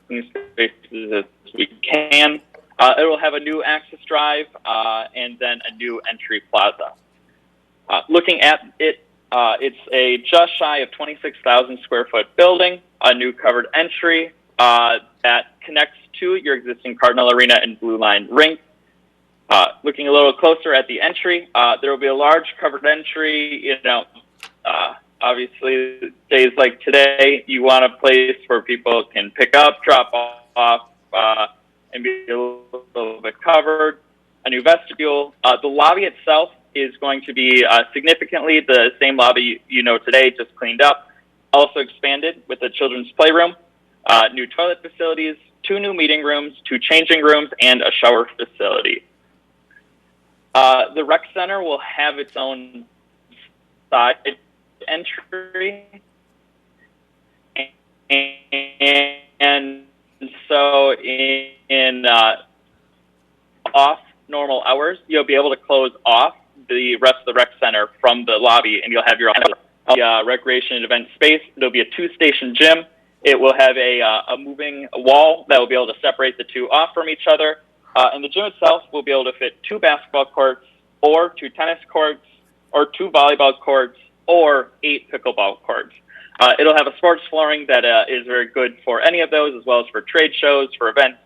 Speaker 18: spaces as we can. It will have a new access drive and then a new entry plaza. Looking at it, it's a just shy of 26,000 square foot building, a new covered entry that connects to your existing Cardinal Arena and Blue Line rink. Looking a little closer at the entry, there will be a large covered entry. Obviously, days like today, you want a place where people can pick up, drop off, and be a little bit covered. A new vestibule. The lobby itself is going to be significantly the same lobby you know today, just cleaned up. Also expanded with a children's playroom, new toilet facilities, 2 new meeting rooms, 2 changing rooms, and a shower facility. The rec center will have its own side entry, and so in off normal hours, you'll be able to close off the rest of the rec center from the lobby, and you'll have your own recreation and event space. There'll be a 2-station gym. It will have a moving wall that will be able to separate the 2 off from each other. And the gym itself will be able to fit 2 basketball courts, or 2 tennis courts, or 2 volleyball courts, or 8 pickleball courts. It'll have a sports flooring that is very good for any of those, as well as for trade shows, for events,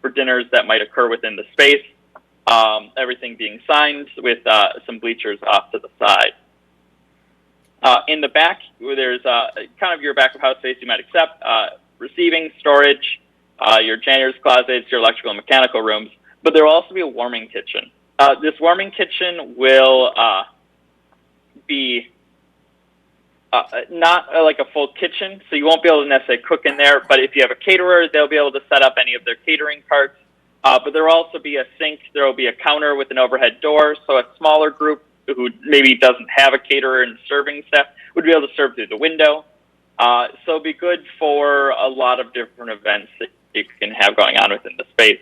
Speaker 18: for dinners that might occur within the space. Everything being signed with some bleachers off to the side. In the back, there's kind of your back of house space you might accept, receiving, storage, your janitor's closets, your electrical and mechanical rooms, but there will also be a warming kitchen. This warming kitchen will be not like a full kitchen, so you won't be able to necessarily cook in there, but if you have a caterer, they'll be able to set up any of their catering carts. But there will also be a sink, there will be a counter with an overhead door, so a smaller group who maybe doesn't have a caterer and serving staff would be able to serve through the window. So it'll be good for a lot of different events that you can have going on within the space.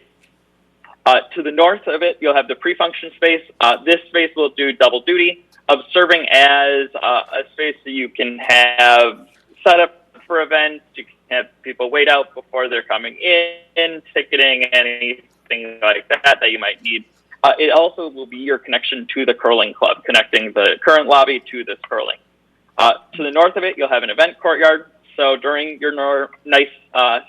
Speaker 18: To the north of it, you'll have the pre-function space. This space will do double duty of serving as a space that you can have set up for events. You can have people wait out before they're coming in, ticketing, anything like that you might need. It also will be your connection to the curling club, connecting the current lobby to this curling. To the north of it, you'll have an event courtyard. So during your nice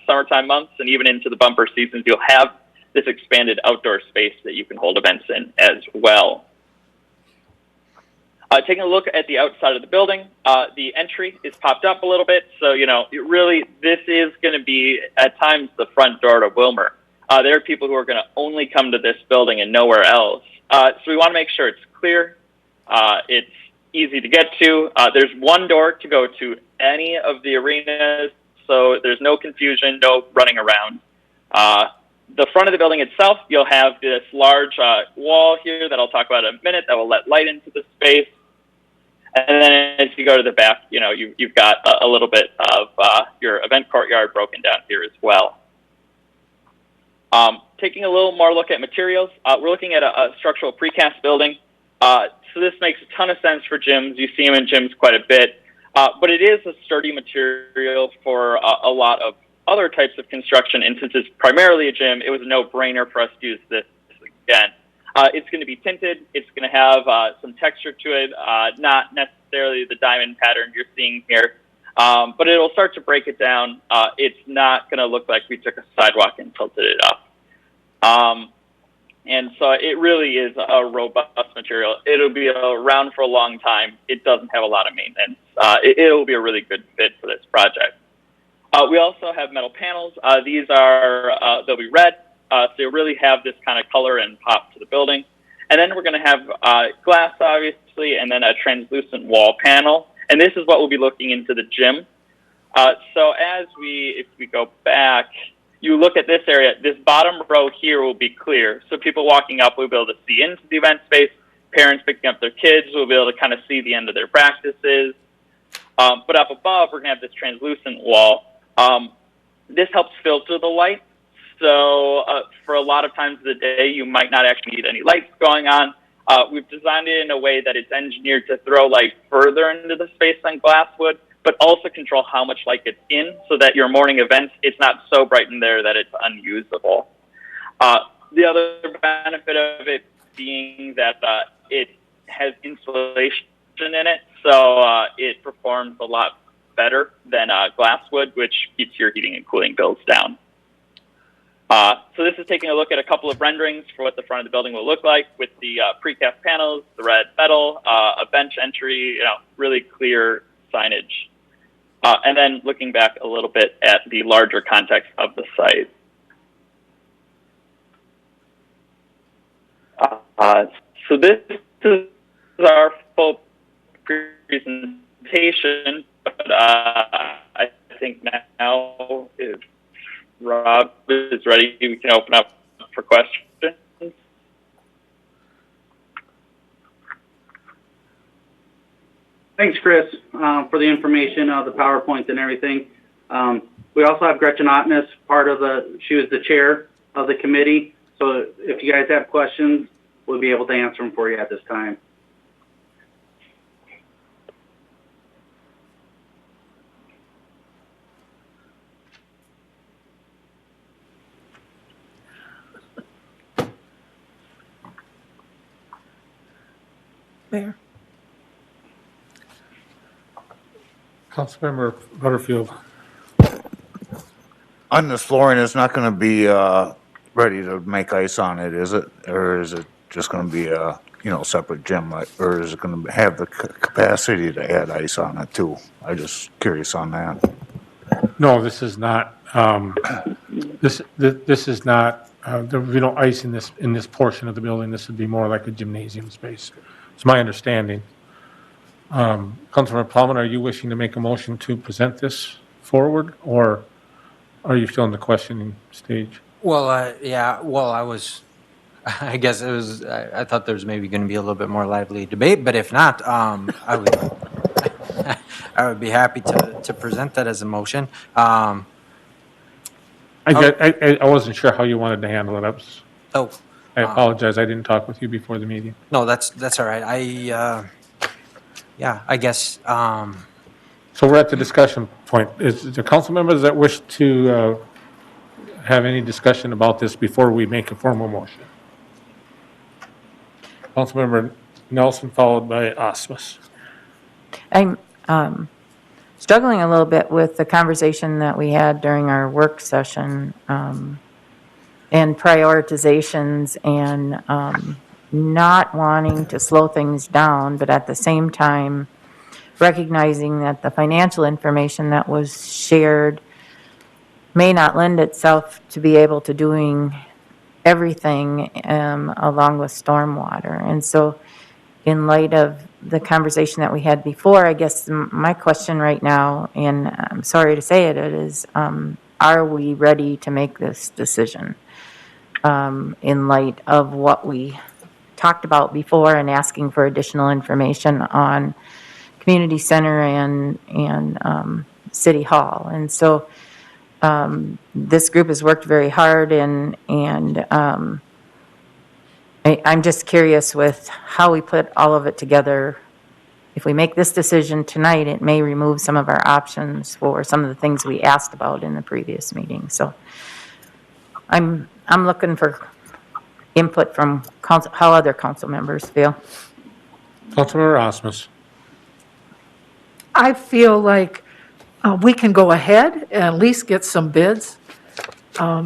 Speaker 18: summertime months and even into the bumper seasons, you'll have this expanded outdoor space that you can hold events in as well. Taking a look at the outside of the building, the entry is popped up a little bit. So, this is going to be at times the front door to Wilmer. There are people who are going to only come to this building and nowhere else. So we want to make sure it's clear. It's easy to get to. There's one door to go to any of the arenas, so there's no confusion, no running around. The front of the building itself, you'll have this large wall here that I'll talk about in a minute that will let light into the space. And then as you go to the back, you've got a little bit of your event courtyard broken down here as well. Taking a little more look at materials, we're looking at a structural precast building. So this makes a ton of sense for gyms. You see them in gyms quite a bit. But it is a sturdy material for a lot of other types of construction. And since it's primarily a gym, it was a no-brainer for us to use this again. It's going to be tinted. It's going to have some texture to it, not necessarily the diamond pattern you're seeing here. But it'll start to break it down. It's not going to look like we took a sidewalk and tilted it up. And so it really is a robust material. It'll be around for a long time. It doesn't have a lot of maintenance. It'll be a really good fit for this project. We also have metal panels. These they'll be red. So you'll really have this kind of color and pop to the building. And then we're going to have glass, obviously, and then a translucent wall panel. And this is what we'll be looking into the gym. So if we go back, you look at this area, this bottom row here will be clear. So people walking up will be able to see into the event space. Parents picking up their kids will be able to kind of see the end of their practices. But up above, we're going to have this translucent wall. This helps filter the light. So for a lot of times of the day, you might not actually need any lights going on. We've designed it in a way that it's engineered to throw light further into the space than glasswood, but also control how much light gets in so that your morning events, it's not so bright in there that it's unusable. The other benefit of it being that it has insulation in it, so it performs a lot better than glasswood, which keeps your heating and cooling bills down. So this is taking a look at a couple of renderings for what the front of the building will look like with the precast panels, the red metal, a bench entry, really clear signage. And then looking back a little bit at the larger context of the site. So this is our full presentation, but I think now if Rob is ready, we can open up for questions.
Speaker 17: Thanks, Chris, for the information, the PowerPoint and everything. We also have Gretchen Ottness, she was the chair of the committee. So if you guys have questions, we'll be able to answer them for you at this time.
Speaker 7: Mayor.
Speaker 2: Councilmember Butterfield.
Speaker 16: On this flooring, it's not going to be ready to make ice on it, is it? Or is it just going to be a separate gym? Or is it going to have the capacity to add ice on it too? I'm just curious on that.
Speaker 2: No, this is not. This is not. There will be no ice in this portion of the building. This would be more like a gymnasium space. It's my understanding. Councilmember Plowman, are you wishing to make a motion to present this forward, or are you still in the questioning stage?
Speaker 6: Well, yeah, well, I guess it was, I thought there was maybe going to be a little bit more lively debate, but if not, I would be happy to present that as a motion.
Speaker 2: I wasn't sure how you wanted to handle it. I apologize. I didn't talk with you before the meeting.
Speaker 6: No, that's all right. Yeah, I guess.
Speaker 2: So we're at the discussion point. Is there council members that wish to have any discussion about this before we make a formal motion? Councilmember Nelson, followed by Osmus.
Speaker 5: I'm struggling a little bit with the conversation that we had during our work session and prioritizations and not wanting to slow things down, but at the same time recognizing that the financial information that was shared may not lend itself to be able to doing everything along with stormwater. And so in light of the conversation that we had before, I guess my question right now, and I'm sorry to say it, is are we ready to make this decision in light of what we talked about before and asking for additional information on community center and city hall? And so this group has worked very hard, and I'm just curious with how we put all of it together. If we make this decision tonight, it may remove some of our options for some of the things we asked about in the previous meeting. So I'm looking for input from council, how other council members feel.
Speaker 2: Councilmember Osmus.
Speaker 7: I feel like we can go ahead and at least get some bids,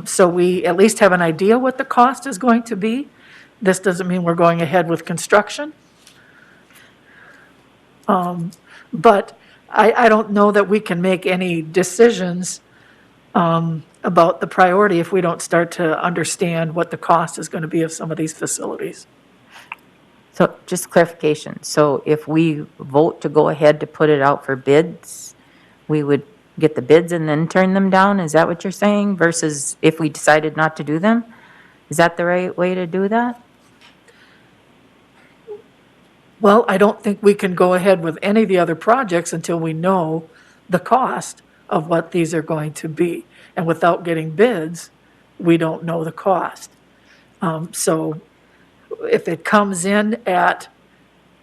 Speaker 7: so we at least have an idea what the cost is going to be. This doesn't mean we're going ahead with construction. But I don't know that we can make any decisions about the priority if we don't start to understand what the cost is going to be of some of these facilities.
Speaker 5: So just clarification. So if we vote to go ahead to put it out for bids, we would get the bids and then turn them down? Is that what you're saying? Versus if we decided not to do them? Is that the right way to do that?
Speaker 7: Well, I don't think we can go ahead with any of the other projects until we know the cost of what these are going to be. And without getting bids, we don't know the cost. So if it comes in at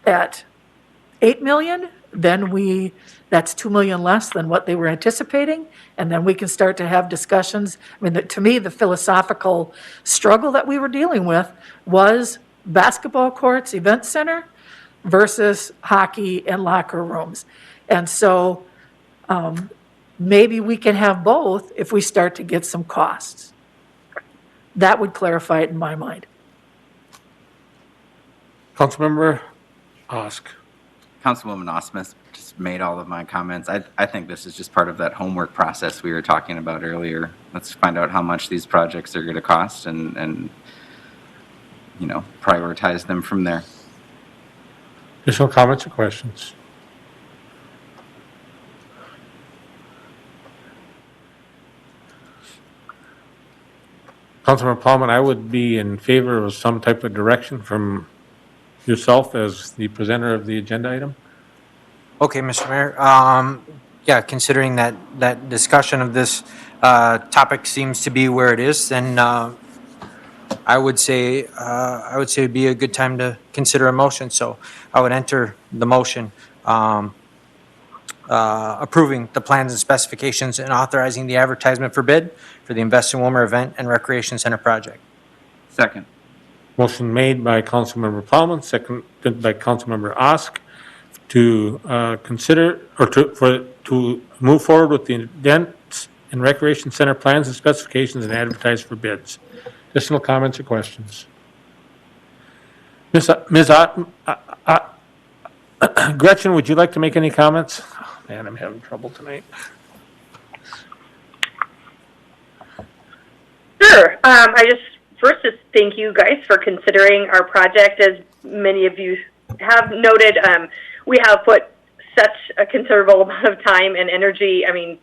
Speaker 7: 8 million, then that's 2 million less than what they were anticipating. And then we can start to have discussions. I mean, to me, the philosophical struggle that we were dealing with was basketball courts, event center, versus hockey and locker rooms. And so maybe we can have both if we start to get some costs. That would clarify it in my mind.
Speaker 2: Councilmember Osk.
Speaker 14: Councilwoman Osmus just made all of my comments. I think this is just part of that homework process we were talking about earlier. Let's find out how much these projects are going to cost and prioritize them from there.
Speaker 2: Additional comments or questions? Councilmember Plowman, I would be in favor of some type of direction from yourself as the presenter of the agenda item.
Speaker 6: Okay, Mr. Mayor. Yeah, considering that discussion of this topic seems to be where it is, then I would say it'd be a good time to consider a motion. So I would enter the motion approving the plans and specifications and authorizing the advertisement for bid for the Invest in Wilmer Event and Recreation Center project.
Speaker 14: Second.
Speaker 2: Motion made by Councilmember Plowman, seconded by Councilmember Osk to consider or to move forward with the Events and Recreation Center plans and specifications and advertise for bids. Additional comments or questions? Gretchen, would you like to make any comments? Oh, man, I'm having trouble tonight.
Speaker 19: Sure. First, thank you guys for considering our project. As many of you have noted, we have put such a considerable amount of time and energy. I mean,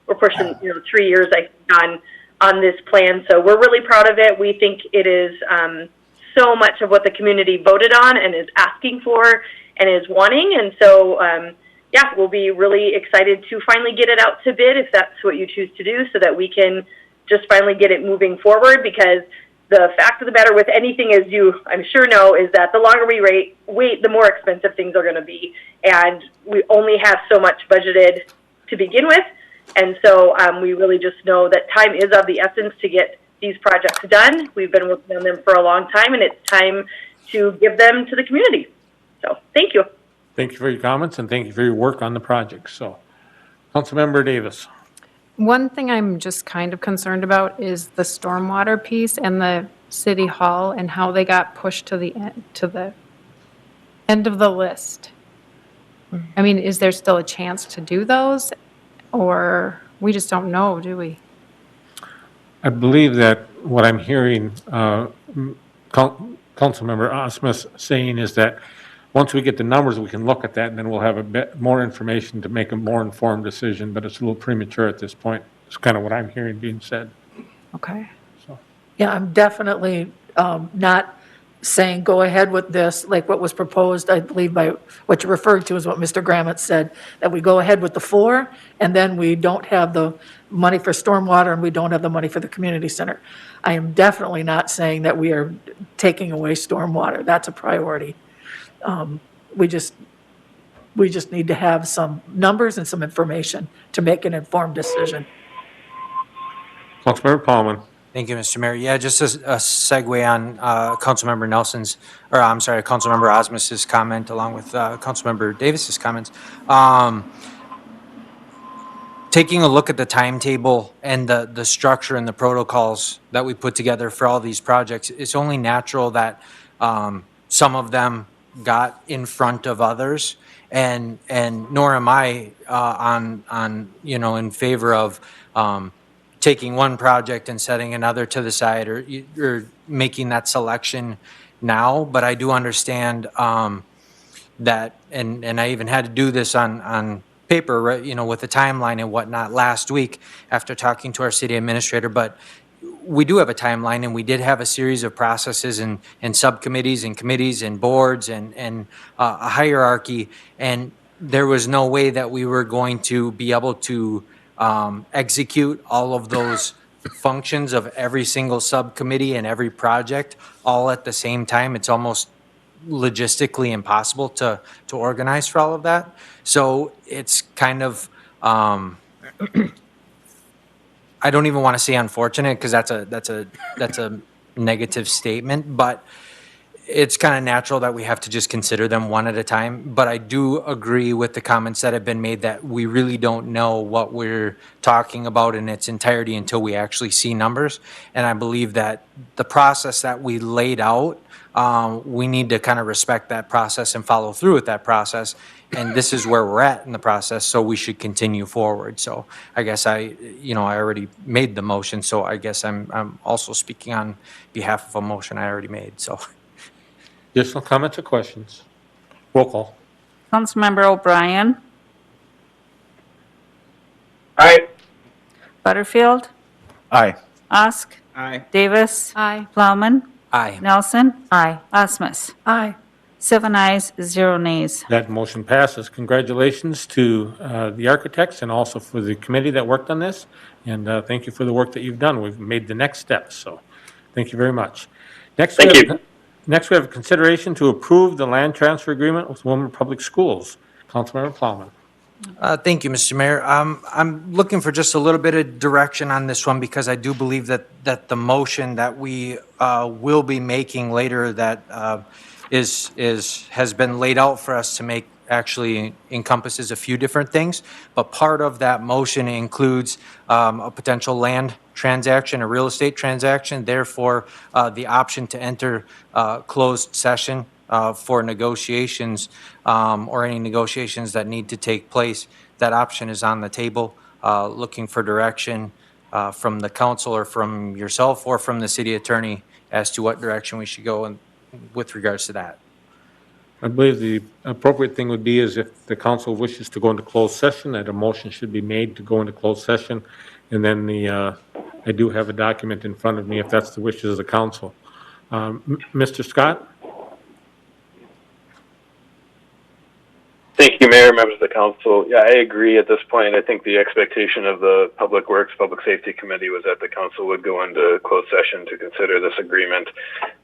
Speaker 19: we're pushing 3 years, I think, on this plan. So we're really proud of it. We think it is so much of what the community voted on and is asking for and is wanting. And so, we'll be really excited to finally get it out to bid if that's what you choose to do, so that we can just finally get it moving forward. Because the fact of the matter with anything, as you I'm sure know, is that the longer we wait, the more expensive things are going to be. And we only have so much budgeted to begin with. And so we really just know that time is of the essence to get these projects done. We've been working on them for a long time, and it's time to give them to the community. So thank you.
Speaker 2: Thank you for your comments, and thank you for your work on the project. So, Councilmember Davis.
Speaker 8: One thing I'm just kind of concerned about is the stormwater piece and the City Hall and how they got pushed to the end of the list. I mean, is there still a chance to do those? Or we just don't know, do we?
Speaker 2: I believe that what I'm hearing Councilmember Osmus saying is that once we get the numbers, we can look at that, and then we'll have a bit more information to make a more informed decision, but it's a little premature at this point. It's kind of what I'm hearing being said.
Speaker 8: Okay.
Speaker 7: Yeah, I'm definitely not saying go ahead with this, like what was proposed, I believe by what you referred to is what Mr. Grammett said, that we go ahead with the 4, and then we don't have the money for stormwater and we don't have the money for the community center. I am definitely not saying that we are taking away stormwater. That's a priority. We just need to have some numbers and some information to make an informed decision.
Speaker 2: Councilmember Paulman.
Speaker 6: Thank you, Mr. Mayor. Yeah, just a segue on Councilmember Nelson's, or I'm sorry, Councilmember Osmus's comment along with Councilmember Davis's comments. Taking a look at the timetable and the structure and the protocols that we put together for all these projects, it's only natural that some of them got in front of others, and nor am I in favor of taking one project and setting another to the side or making that selection now. But I do understand that, and I even had to do this on paper, right, with the timeline and whatnot last week after talking to our city administrator. But we do have a timeline, and we did have a series of processes and subcommittees and committees and boards and a hierarchy. And there was no way that we were going to be able to execute all of those functions of every single subcommittee and every project all at the same time. It's almost logistically impossible to organize for all of that. So it's kind of, I don't even want to say unfortunate, because that's a negative statement, but it's kind of natural that we have to just consider them one at a time. But I do agree with the comments that have been made that we really don't know what we're talking about in its entirety until we actually see numbers. And I believe that the process that we laid out, we need to kind of respect that process and follow through with that process. And this is where we're at in the process, so we should continue forward. So I guess I already made the motion, so I guess I'm also speaking on behalf of a motion I already made, so.
Speaker 2: Additional comments or questions? Roll call.
Speaker 3: Councilmember O'Brien.
Speaker 11: Aye.
Speaker 3: Butterfield.
Speaker 16: Aye.
Speaker 3: Osk.
Speaker 14: Aye.
Speaker 3: Davis.
Speaker 8: Aye.
Speaker 3: Plowman.
Speaker 6: Aye.
Speaker 3: Nelson.
Speaker 5: Aye.
Speaker 3: Osmus.
Speaker 7: Aye.
Speaker 3: 7 ayes, 0 nays.
Speaker 2: That motion passes. Congratulations to the architects and also for the committee that worked on this. And thank you for the work that you've done. We've made the next steps, so thank you very much. Next, we have a consideration to approve the land transfer agreement with Willmar Public Schools. Councilmember Plowman.
Speaker 6: Thank you, Mr. Mayor. I'm looking for just a little bit of direction on this one, because I do believe that the motion that we will be making later that has been laid out for us to make actually encompasses a few different things. But part of that motion includes a potential land transaction, a real estate transaction, therefore the option to enter closed session for negotiations or any negotiations that need to take place. That option is on the table. Looking for direction from the council or from yourself or from the city attorney as to what direction we should go in with regards to that.
Speaker 2: I believe the appropriate thing would be is if the council wishes to go into closed session, that a motion should be made to go into closed session. And then I do have a document in front of me if that's the wishes of the council. Mr. Scott?
Speaker 13: Thank you, Mayor, members of the council. Yeah, I agree at this point. I think the expectation of the Public Works, Public Safety Committee was that the council would go into closed session to consider this agreement.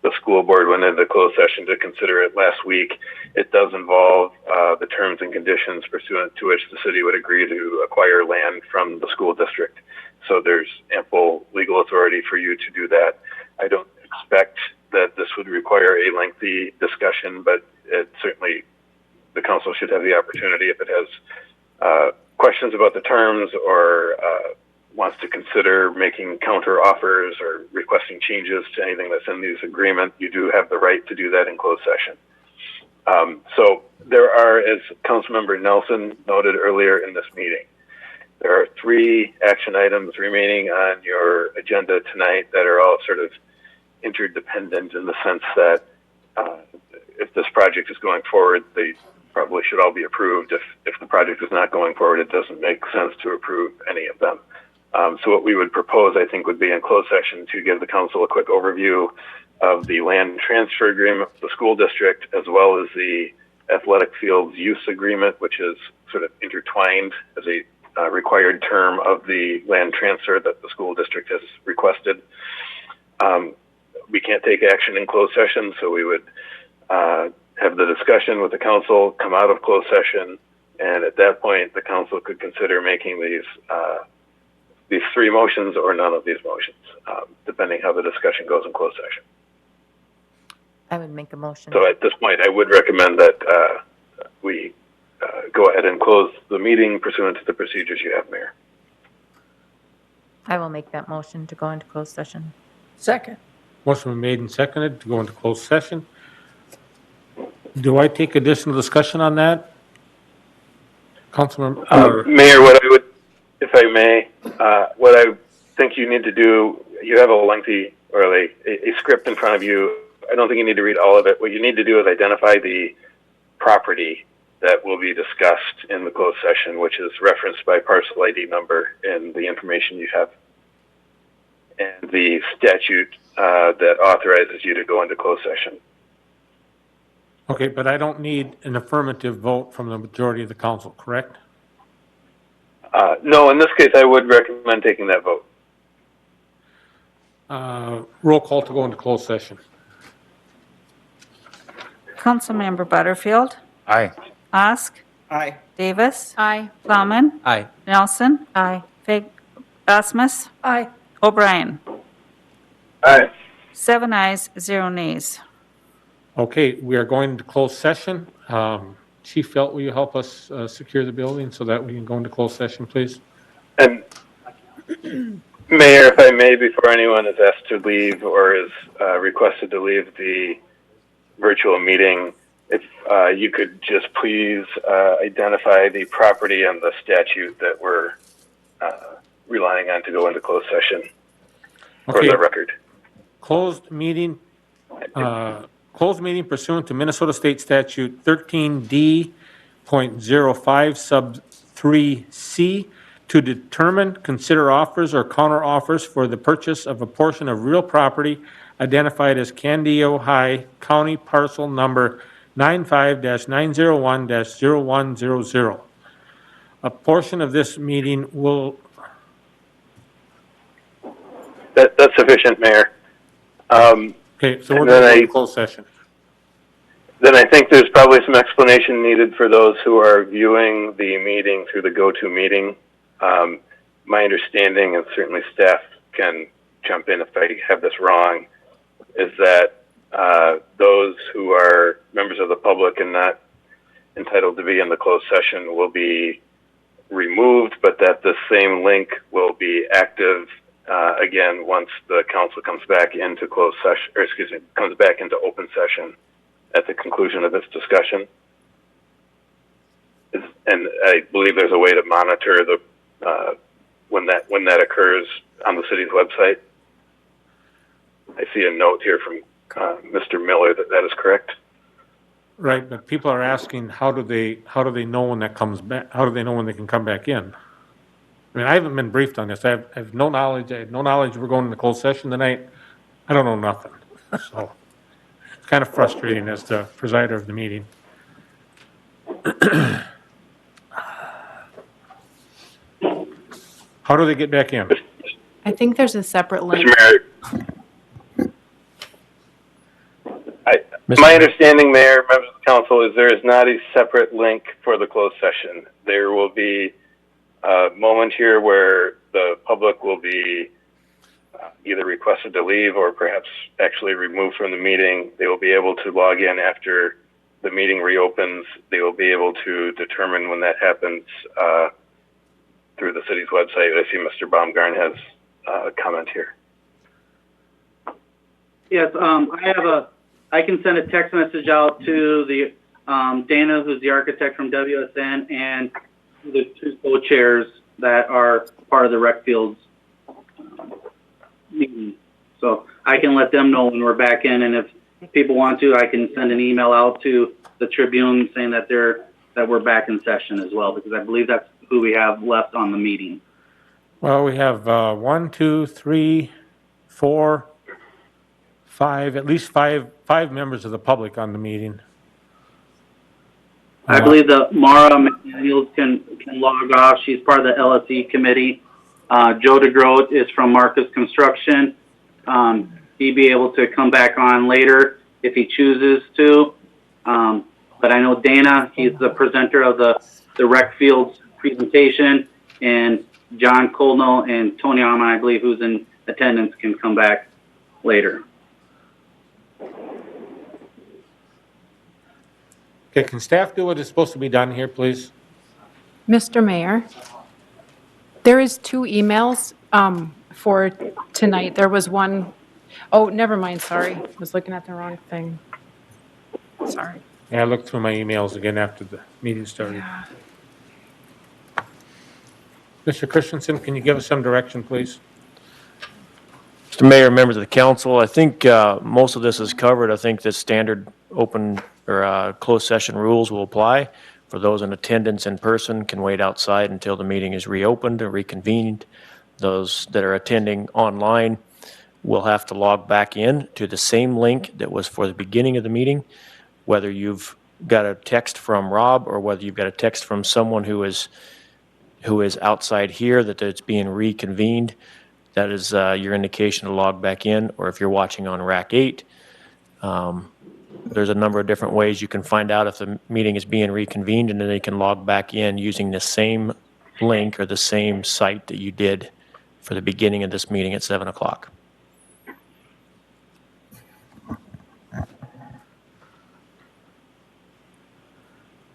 Speaker 13: The school board went into closed session to consider it last week. It does involve the terms and conditions pursuant to which the city would agree to acquire land from the school district. So there's ample legal authority for you to do that. I don't expect that this would require a lengthy discussion, but it certainly the council should have the opportunity, if it has questions about the terms or wants to consider making counter offers or requesting changes to anything that's in these agreement, you do have the right to do that in closed session. So there are, as Councilmember Nelson noted earlier in this meeting, there are 3 action items remaining on your agenda tonight that are all sort of interdependent in the sense that if this project is going forward, they probably should all be approved. If the project is not going forward, it doesn't make sense to approve any of them. So what we would propose, I think, would be in closed session to give the council a quick overview of the land transfer agreement with the school district, as well as the athletic fields use agreement, which is sort of intertwined as a required term of the land transfer that the school district has requested. We can't take action in closed session, so we would have the discussion with the council, come out of closed session, and at that point, the council could consider making these 3 motions or none of these motions, depending how the discussion goes in closed session.
Speaker 5: I would make a motion.
Speaker 13: So at this point, I would recommend that we go ahead and close the meeting pursuant to the procedures you have, Mayor.
Speaker 5: I will make that motion to go into closed session.
Speaker 7: Second.
Speaker 2: Motion been made and seconded to go into closed session. Do I take additional discussion on that? Councilman?
Speaker 13: Mayor, what I would, if I may, what I think you need to do, you have a lengthy or a script in front of you. I don't think you need to read all of it. What you need to do is identify the property that will be discussed in the closed session, which is referenced by parcel ID number in the information you have, and the statute that authorizes you to go into closed session.
Speaker 2: Okay, but I don't need an affirmative vote from the majority of the council, correct?
Speaker 13: No, in this case, I would recommend taking that vote.
Speaker 2: Roll call to go into closed session.
Speaker 3: Councilmember Butterfield,
Speaker 16: Aye.
Speaker 3: Osk,
Speaker 14: Aye.
Speaker 3: Davis,
Speaker 8: Aye.
Speaker 3: Plowman,
Speaker 6: Aye.
Speaker 3: Nelson,
Speaker 5: Aye.
Speaker 3: Asmus,
Speaker 7: Aye.
Speaker 3: O'Brien.
Speaker 13: Aye.
Speaker 3: 7 ayes, 0 nays.
Speaker 2: Okay, we are going into closed session. Chief Felt, will you help us secure the building so that we can go into closed session, please?
Speaker 13: And Mayor, if I may, before anyone is asked to leave or is requested to leave the virtual meeting, if you could just please identify the property and the statute that we're relying on to go into closed session for
Speaker 2: Okay.
Speaker 13: the record.
Speaker 2: Closed meeting pursuant to Minnesota State Statute 13D.05 sub 3C to determine, consider offers or counter offers for the purchase of a portion of real property identified as Candio High County Parcel Number 95-901-0100. A portion of this meeting will...
Speaker 13: That's sufficient, Mayor.
Speaker 2: Okay, so we're going to go into closed session.
Speaker 13: Then I think there's probably some explanation needed for those who are viewing the meeting through the GoToMeeting. My understanding, and certainly staff can jump in if I have this wrong, is that those who are members of the public and not entitled to be in the closed session will be removed, but that the same link will be active again once the council comes back into closed session, or excuse me, comes back into open session at the conclusion of this discussion. And I believe there's a way to monitor the when that occurs on the city's website. I see a note here from Mr. Miller that is correct.
Speaker 2: Right, but people are asking, how do they know when that comes back? How do they know when they can come back in? I mean, I haven't been briefed on this. I have no knowledge. I had no knowledge we're going into closed session tonight. I don't know nothing. So it's kind of frustrating as the presider of the meeting. How do they get back in?
Speaker 8: I think there's a separate link.
Speaker 13: Mr. Mayor, my understanding, Mayor, members of the council, is there is not a separate link for the closed session. There will be a moment here where the public will be either requested to leave or perhaps actually removed from the meeting. They will be able to log in after the meeting reopens. They will be able to determine when that happens through the city's website. I see Mr. Baumgarn has a comment here.
Speaker 17: Yes, I can send a text message out to the, Dana, who's the architect from WSN, and the two co-chairs that are part of the rec fields meeting. So I can let them know when we're back in, and if people want to, I can send an email out to the Tribune saying that we're back in session as well, because I believe that's who we have left on the meeting.
Speaker 2: Well, we have 1, 2, 3, 4, 5, at least five members of the public on the meeting.
Speaker 17: I believe that Mara McDaniels can log off. She's part of the LSE committee. Joe DeGroat is from Marcus Construction. He'd be able to come back on later if he chooses to. But I know Dana, he's the presenter of the rec fields presentation, and John Colnell and Tony Alman, I believe, who's in attendance, can come back later.
Speaker 2: Okay, can staff do what is supposed to be done here, please?
Speaker 8: Mr. Mayor, there is 2 emails for tonight. There was one, oh, never mind, sorry. I was looking at the wrong thing. Sorry.
Speaker 2: Yeah, I looked through my emails again after the meeting started.
Speaker 8: Yeah.
Speaker 2: Mr. Christensen, can you give us some direction, please?
Speaker 4: Mr. Mayor, members of the council, I think most of this is covered. I think the standard open or closed session rules will apply. For those in attendance in person can wait outside until the meeting is reopened or reconvened. Those that are attending online will have to log back in to the same link that was for the beginning of the meeting, whether you've got a text from Rob or whether you've got a text from someone who is outside here that it's being reconvened. That is your indication to log back in, or if you're watching on Rack 8, there's a number of different ways you can find out if the meeting is being reconvened, and then you can log back in using the same link or the same site that you did for the beginning of this meeting at 7 o'clock.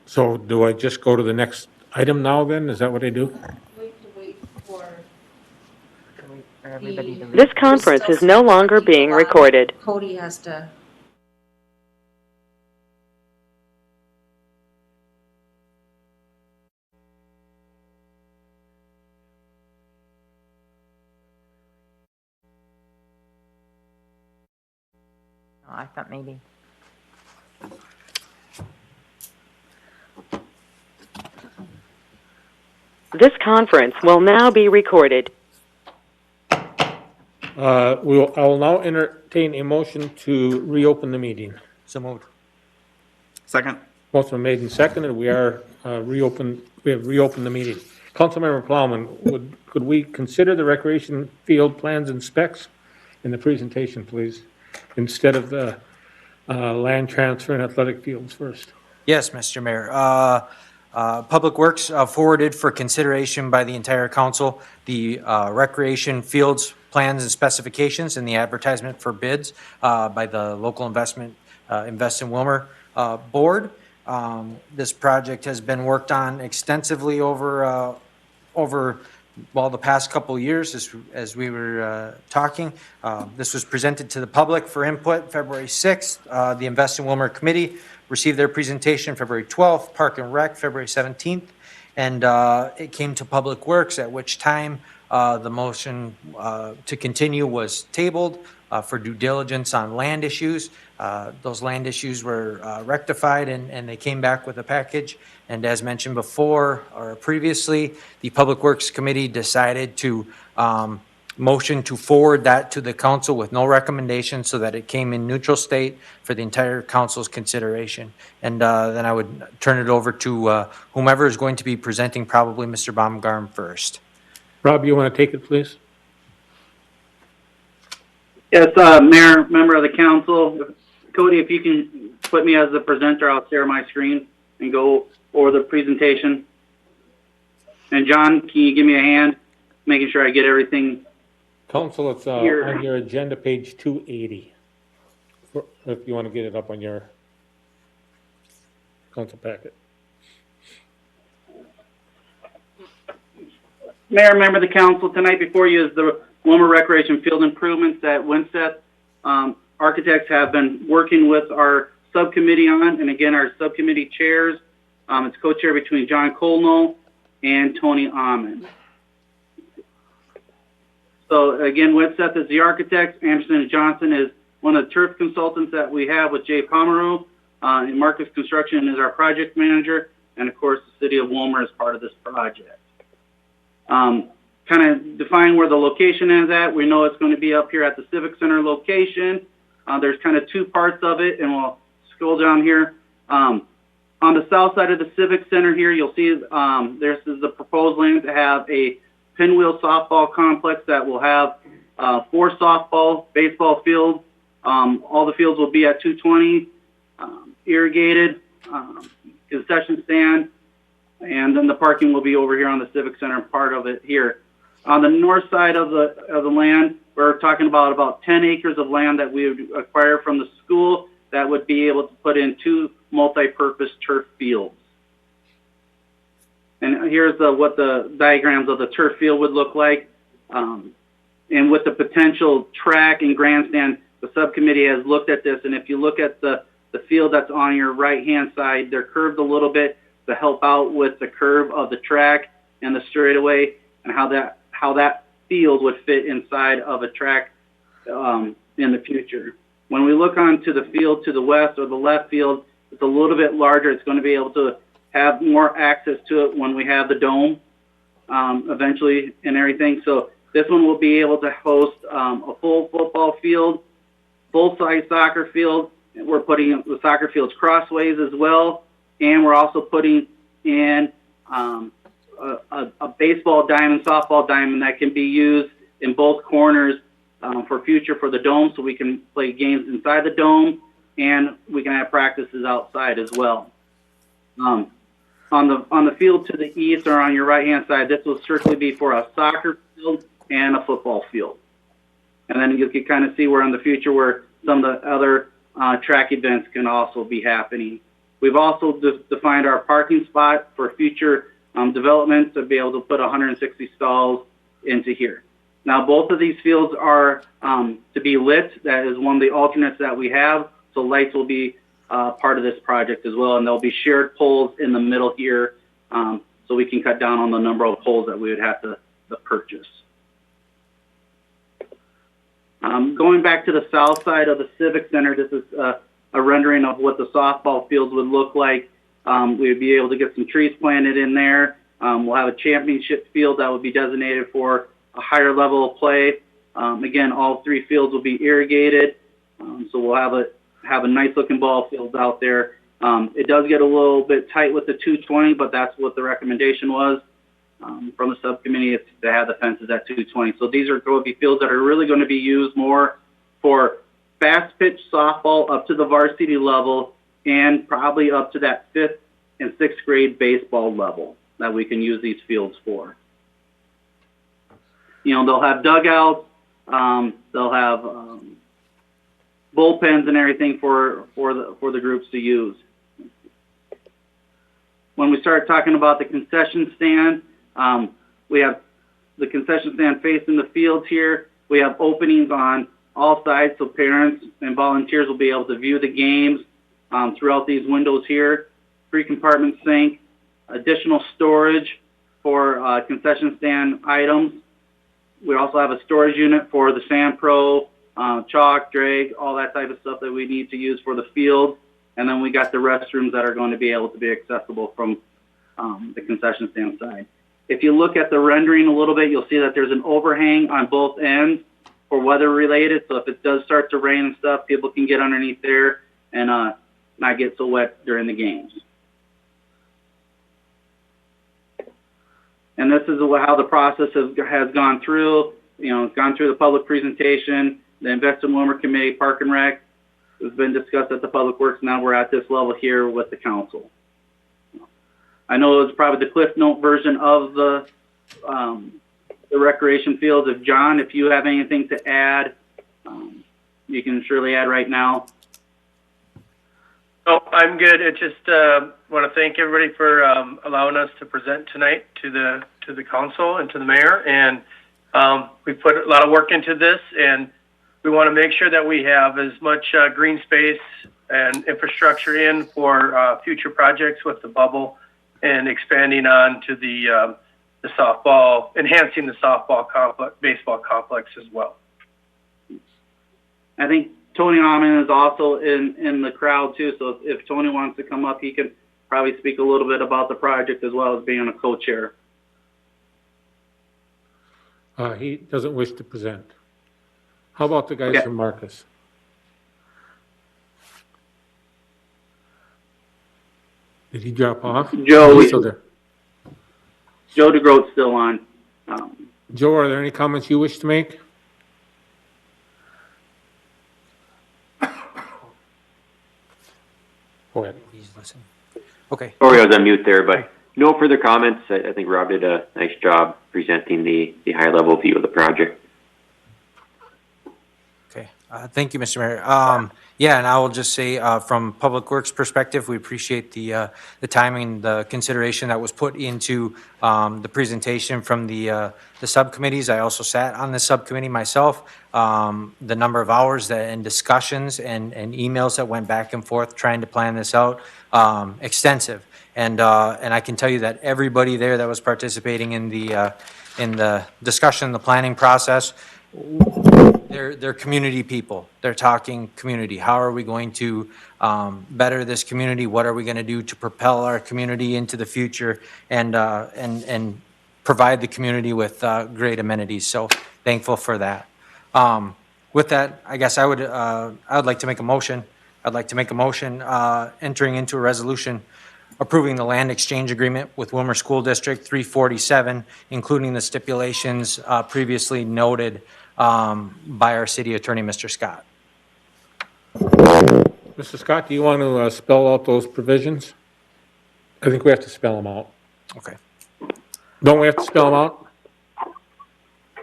Speaker 2: So do I just go to the next item now then? Is that what I do?
Speaker 1: This conference is no longer being recorded.
Speaker 3: Cody has to.
Speaker 5: Oh, I thought maybe.
Speaker 1: This conference will now be recorded.
Speaker 2: I will now entertain a motion to reopen the meeting.
Speaker 6: So moved.
Speaker 14: Second.
Speaker 2: Motion made and seconded. We have reopened the meeting. Councilmember Plowman, could we consider the recreation field plans and specs in the presentation, please, instead of the land transfer and athletic fields first?
Speaker 6: Yes, Mr. Mayor. Public Works forwarded for consideration by the entire council the recreation fields plans and specifications in the advertisement for bids by the local Invest in Willmar board. This project has been worked on extensively over the past couple of years as we were talking. This was presented to the public for input February 6th. The Invest in Willmar Committee received their presentation February 12th, Park and Rec February 17th, and it came to Public Works, at which time the motion to continue was tabled for due diligence on land issues. Those land issues were rectified and they came back with a package. And as mentioned before or previously, the Public Works Committee decided to motion to forward that to the council with no recommendation so that it came in neutral state for the entire council's consideration. And then I would turn it over to whomever is going to be presenting, probably Mr. Baumgarm first.
Speaker 2: Rob, you want to take it, please?
Speaker 17: Yes, Mayor, member of the council. Cody, if you can put me as the presenter, I'll share my screen and go over the presentation. And John, can you give me a hand, making sure I get everything?
Speaker 2: Council, it's on your agenda, page 280. If you want to get it up on your council packet.
Speaker 17: Mayor, member of the council, tonight before you is the Wilmer Recreation Field improvements that Winseth Architects have been working with our subcommittee on, and again, our subcommittee chairs. It's co-chair between John Colno and Tony Amon. So again, Winseth is the architect. Anderson and Johnson is one of the turf consultants that we have with Jay Pomeroy. And Marcus Construction is our project manager, and of course, the city of Wilmer is part of this project. Kind of define where the location is at. We know it's going to be up here at the Civic Center location. There's kind of two parts of it, and we'll scroll down here. On the south side of the Civic Center here, you'll see this is the proposed land to have a pinwheel softball complex that will have 4 softball, baseball fields. All the fields will be at 220, irrigated, concession stand, and then the parking will be over here on the Civic Center part of it here. On the north side of the land, we're talking about 10 acres of land that we would acquire from the school that would be able to put in 2 multi-purpose turf fields. And here's what the diagrams of the turf field would look like. And with the potential track and grandstand, the subcommittee has looked at this. And if you look at the field that's on your right-hand side, they're curved a little bit to help out with the curve of the track and the straightaway, and how that field would fit inside of a track in the future. When we look onto the field to the west or the left field, it's a little bit larger. It's going to be able to have more access to it when we have the dome eventually and everything. So this one will be able to host a full football field, full-size soccer field. We're putting the soccer fields crossways as well, and we're also putting in a baseball diamond, softball diamond that can be used in both corners for the dome, so we can play games inside the dome, and we can have practices outside as well. On the field to the east or on your right-hand side, this will strictly be for a soccer field and a football field. And then you can kind of see where in the future where some of the other track events can also be happening. We've also defined our parking spot for future development to be able to put 160 stalls into here. Now, both of these fields are to be lit. That is one of the alternates that we have. So lights will be part of this project as well, and there'll be shared poles in the middle here, so we can cut down on the number of poles that we would have to purchase. Going back to the south side of the Civic Center, this is a rendering of what the softball fields would look like. We would be able to get some trees planted in there. We'll have a championship field that would be designated for a higher level of play. Again, all 3 fields will be irrigated, so we'll have a nice looking ball field out there. It does get a little bit tight with the 220, but that's what the recommendation was from the subcommittee, is to have the fences at 220. So these are going to be fields that are really going to be used more for fast pitch softball up to the varsity level, and probably up to that 5th and 6th grade baseball level that we can use these fields for. You know, they'll have dugouts, they'll have bullpens and everything for the groups to use. When we start talking about the concession stand, we have the concession stand facing the fields here. We have openings on all sides, so parents and volunteers will be able to view the games throughout these windows here. 3-compartment sink, additional storage for concession stand items. We also have a storage unit for the Sand Pro, chalk, drag, all that type of stuff that we need to use for the field. And then we got the restrooms that are going to be able to be accessible from the concession stand side. If you look at the rendering a little bit, you'll see that there's an overhang on both ends for weather related. So if it does start to rain and stuff, people can get underneath there and not get so wet during the games. And this is how the process has gone through. You know, it's gone through the public presentation, the Invest in Wilmer Committee, Park and Rec. It's been discussed at the Public Works. Now we're at this level here with the council. I know it's probably the Cliff Note version of the recreation fields. John, if you have anything to add, you can surely add right now.
Speaker 20: Oh, I'm good. It just want to thank everybody for allowing us to present tonight to to the council and to the mayor, and we put a lot of work into this, and we want to make sure that we have as much green space and infrastructure in for future projects with the bubble and expanding on to the softball, enhancing the softball complex, baseball complex as well.
Speaker 17: I think Tony Alman is also in the crowd too, so if Tony wants to come up, he can probably speak a little bit about the project as well as being a co-chair.
Speaker 2: He doesn't wish to present. How about the guys from Marcus? Did he drop off?
Speaker 17: Joe,
Speaker 2: He's still there.
Speaker 17: Joe DeGroat's still on.
Speaker 2: Joe, are there any comments you wish to make? Go ahead.
Speaker 6: He's listening. Okay.
Speaker 21: Sorry, I was on mute there, but no further comments. I think Rob did a nice job presenting the high-level view of the project.
Speaker 6: Okay. Thank you, Mr. Mayor. Yeah, and I will just say, from Public Works perspective, we appreciate the timing, the consideration that was put into the presentation from the subcommittees. I also sat on the subcommittee myself. The number of hours and discussions and emails that went back and forth trying to plan this out, extensive. And I can tell you that everybody there that was participating in the discussion, the planning process, they're community people. They're talking community. How are we going to better this community? What are we going to do to propel our community into the future and provide the community with great amenities? So thankful for that. With that, I guess I would like to make a motion. I'd like to make a motion entering into a resolution approving the land exchange agreement with Wilmer School District 347, including the stipulations previously noted by our city attorney, Mr. Scott.
Speaker 2: Mr. Scott, do you want to spell out those provisions? I think we have to spell them out.
Speaker 6: Okay.
Speaker 2: Don't we have to spell them out?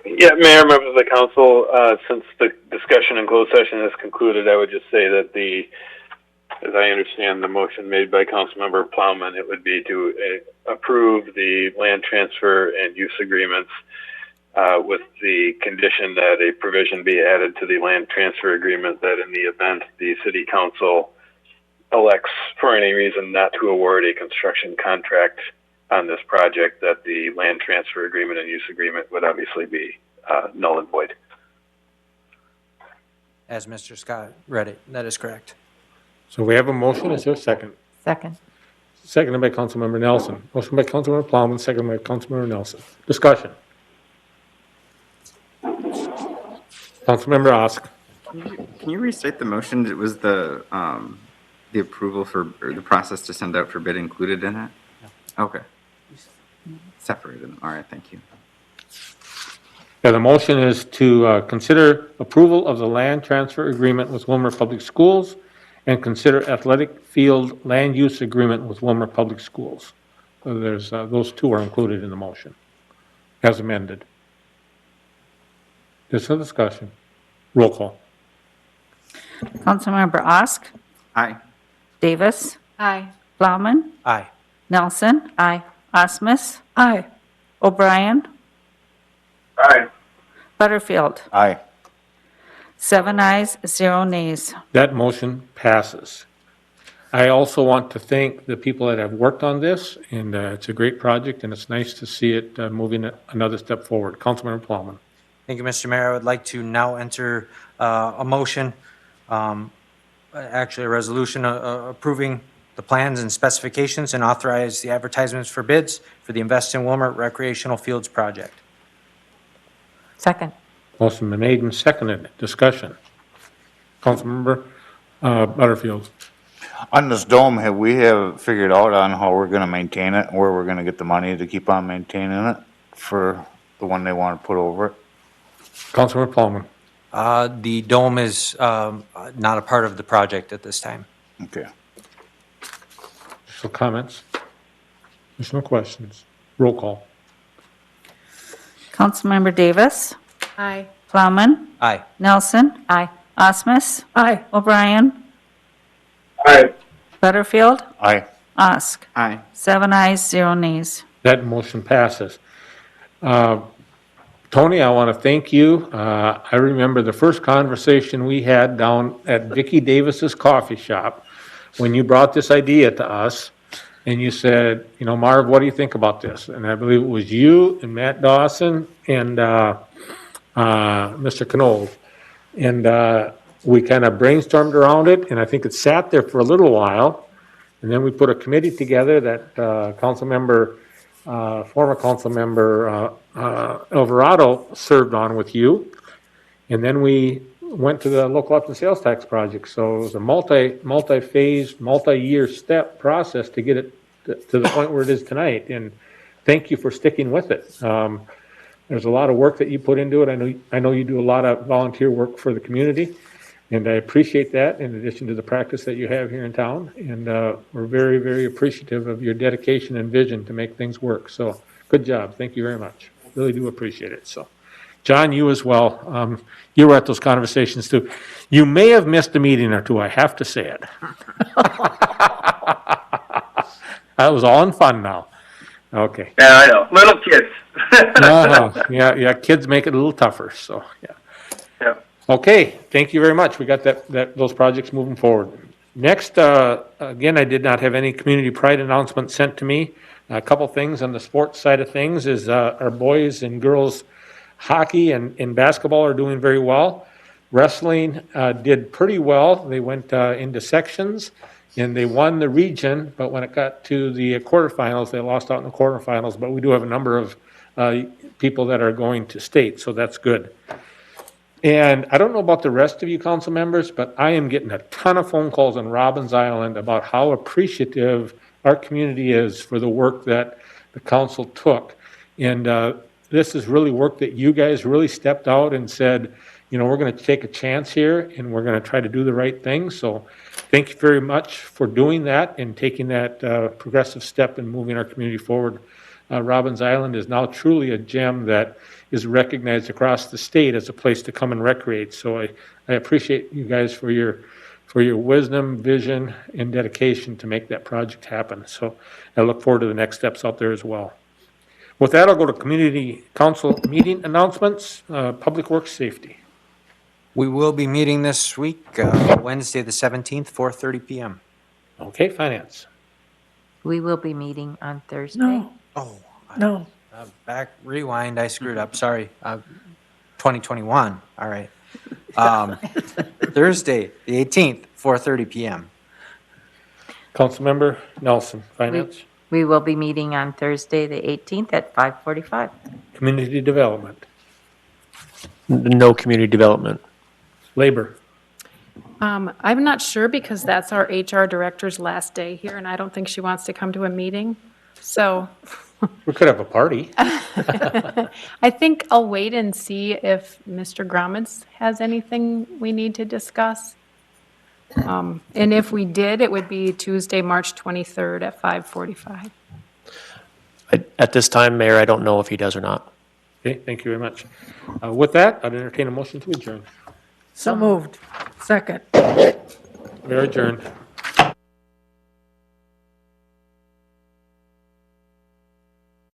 Speaker 13: Yeah, Mayor, members of the council, since the discussion in closed session is concluded, I would just say that as I understand the motion made by Councilmember Plowman, it would be to approve the land transfer and use agreements with the condition that a provision be added to the land transfer agreement that in the event the city council elects for any reason not to award a construction contract on this project, that the land transfer agreement and use agreement would obviously be null and void.
Speaker 6: As Mr. Scott read it, that is correct.
Speaker 2: So we have a motion. Is there a second?
Speaker 5: Second.
Speaker 2: Seconded by Councilmember Nelson. Motion by Councilmember Plowman, seconded by Councilmember Nelson. Discussion. Councilmember Osk.
Speaker 14: Can you restate the motion? It was the approval for, or the process to send out for bid included in it? Okay. Separated. All right, thank you.
Speaker 2: Yeah, the motion is to consider approval of the land transfer agreement with Wilmer Public Schools and consider athletic field land use agreement with Wilmer Public Schools. So there's, those two are included in the motion as amended. There's a discussion. Roll call.
Speaker 3: Councilmember Osk.
Speaker 14: Aye.
Speaker 3: Davis.
Speaker 8: Aye.
Speaker 3: Plowman.
Speaker 6: Aye.
Speaker 3: Nelson.
Speaker 5: Aye.
Speaker 3: Osmus.
Speaker 7: Aye.
Speaker 3: O'Brien.
Speaker 11: Aye.
Speaker 3: Butterfield.
Speaker 16: Aye.
Speaker 3: 7 ayes, 0 nays.
Speaker 2: That motion passes. I also want to thank the people that have worked on this, and it's a great project, and it's nice to see it moving another step forward. Councilmember Plowman.
Speaker 6: Thank you, Mr. Mayor. I would like to now enter a motion, actually a resolution approving the plans and specifications and authorize the advertisements for bids for the Invest in Wilmer Recreational Fields project.
Speaker 5: Second.
Speaker 2: Motion been made and seconded. Discussion. Councilmember Butterfield.
Speaker 16: On this dome, have we figured out on how we're gonna maintain it, where we're gonna get the money to keep on maintaining it for the one they want to put over it?
Speaker 2: Councilmember Plowman.
Speaker 6: The dome is not a part of the project at this time.
Speaker 16: Okay.
Speaker 2: So comments? Additional questions? Roll call.
Speaker 3: Councilmember Davis.
Speaker 8: Aye.
Speaker 3: Plowman.
Speaker 6: Aye.
Speaker 3: Nelson.
Speaker 5: Aye.
Speaker 3: Osmus.
Speaker 7: Aye.
Speaker 3: O'Brien.
Speaker 11: Aye.
Speaker 3: Butterfield.
Speaker 16: Aye.
Speaker 3: Osk.
Speaker 14: Aye.
Speaker 3: 7 ayes, 0 nays.
Speaker 2: That motion passes. Tony, I want to thank you. I remember the first conversation we had down at Vicki Davis's coffee shop when you brought this idea to us, and you said, you know, Marv, what do you think about this? And I believe it was you and Matt Dawson and Mr. Knoll. And we kind of brainstormed around it, and I think it sat there for a little while. And then we put a committee together that former council member Alvarado served on with you. And then we went to the local option sales tax project. So it was a multi-phase, multi-year step process to get it to the point where it is tonight. And thank you for sticking with it. There's a lot of work that you put into it. I know you do a lot of volunteer work for the community, and I appreciate that in addition to the practice that you have here in town. And we're very, very appreciative of your dedication and vision to make things work. So good job. Thank you very much. Really do appreciate it. So, John, you as well. You were at those conversations too. You may have missed a meeting or two, I have to say it. That was all in fun now. Okay.
Speaker 20: Yeah, I know. Little kids.
Speaker 2: Yeah, kids make it a little tougher, so, yeah.
Speaker 20: Yeah.
Speaker 2: Okay, thank you very much. We got those projects moving forward. Next, again, I did not have any community pride announcements sent to me. A couple things on the sports side of things is our boys and girls hockey and basketball are doing very well. Wrestling did pretty well. They went into sections and they won the region, but when it got to the quarterfinals, they lost out in the quarterfinals. But we do have a number of people that are going to state, so that's good. And I don't know about the rest of you council members, but I am getting a ton of phone calls on Robbins Island about how appreciative our community is for the work that the council took. And this is really work that you guys really stepped out and said, you know, we're going to take a chance here and we're going to try to do the right thing. So thank you very much for doing that and taking that progressive step and moving our community forward. Robbins Island is now truly a gem that is recognized across the state as a place to come and recreate. So I appreciate you guys for your wisdom, vision, and dedication to make that project happen. So I look forward to the next steps out there as well. With that, I'll go to community council meeting announcements, public works safety.
Speaker 6: We will be meeting this week, Wednesday the 17th, 4:30 p.m.
Speaker 2: Okay, finance.
Speaker 5: We will be meeting on Thursday.
Speaker 7: No.
Speaker 6: Oh.
Speaker 7: No.
Speaker 6: Rewind, I screwed up, sorry. 2021, all right. Thursday, the 18th, 4:30 p.m.
Speaker 2: Councilmember Nelson, finance.
Speaker 5: We will be meeting on Thursday, the 18th at 5:45.
Speaker 2: Community development.
Speaker 4: No community development.
Speaker 2: Labor.
Speaker 8: I'm not sure because that's our HR director's last day here, and I don't think she wants to come to a meeting. So
Speaker 2: We could have a party.
Speaker 8: I think I'll wait and see if Mr. Gromits has anything we need to discuss. And if we did, it would be Tuesday, March 23rd at 5:45.
Speaker 4: At this time, Mayor, I don't know if he does or not.
Speaker 2: Okay, thank you very much. With that, I'd entertain a motion to adjourn.
Speaker 7: So moved. Second.
Speaker 2: We are adjourned.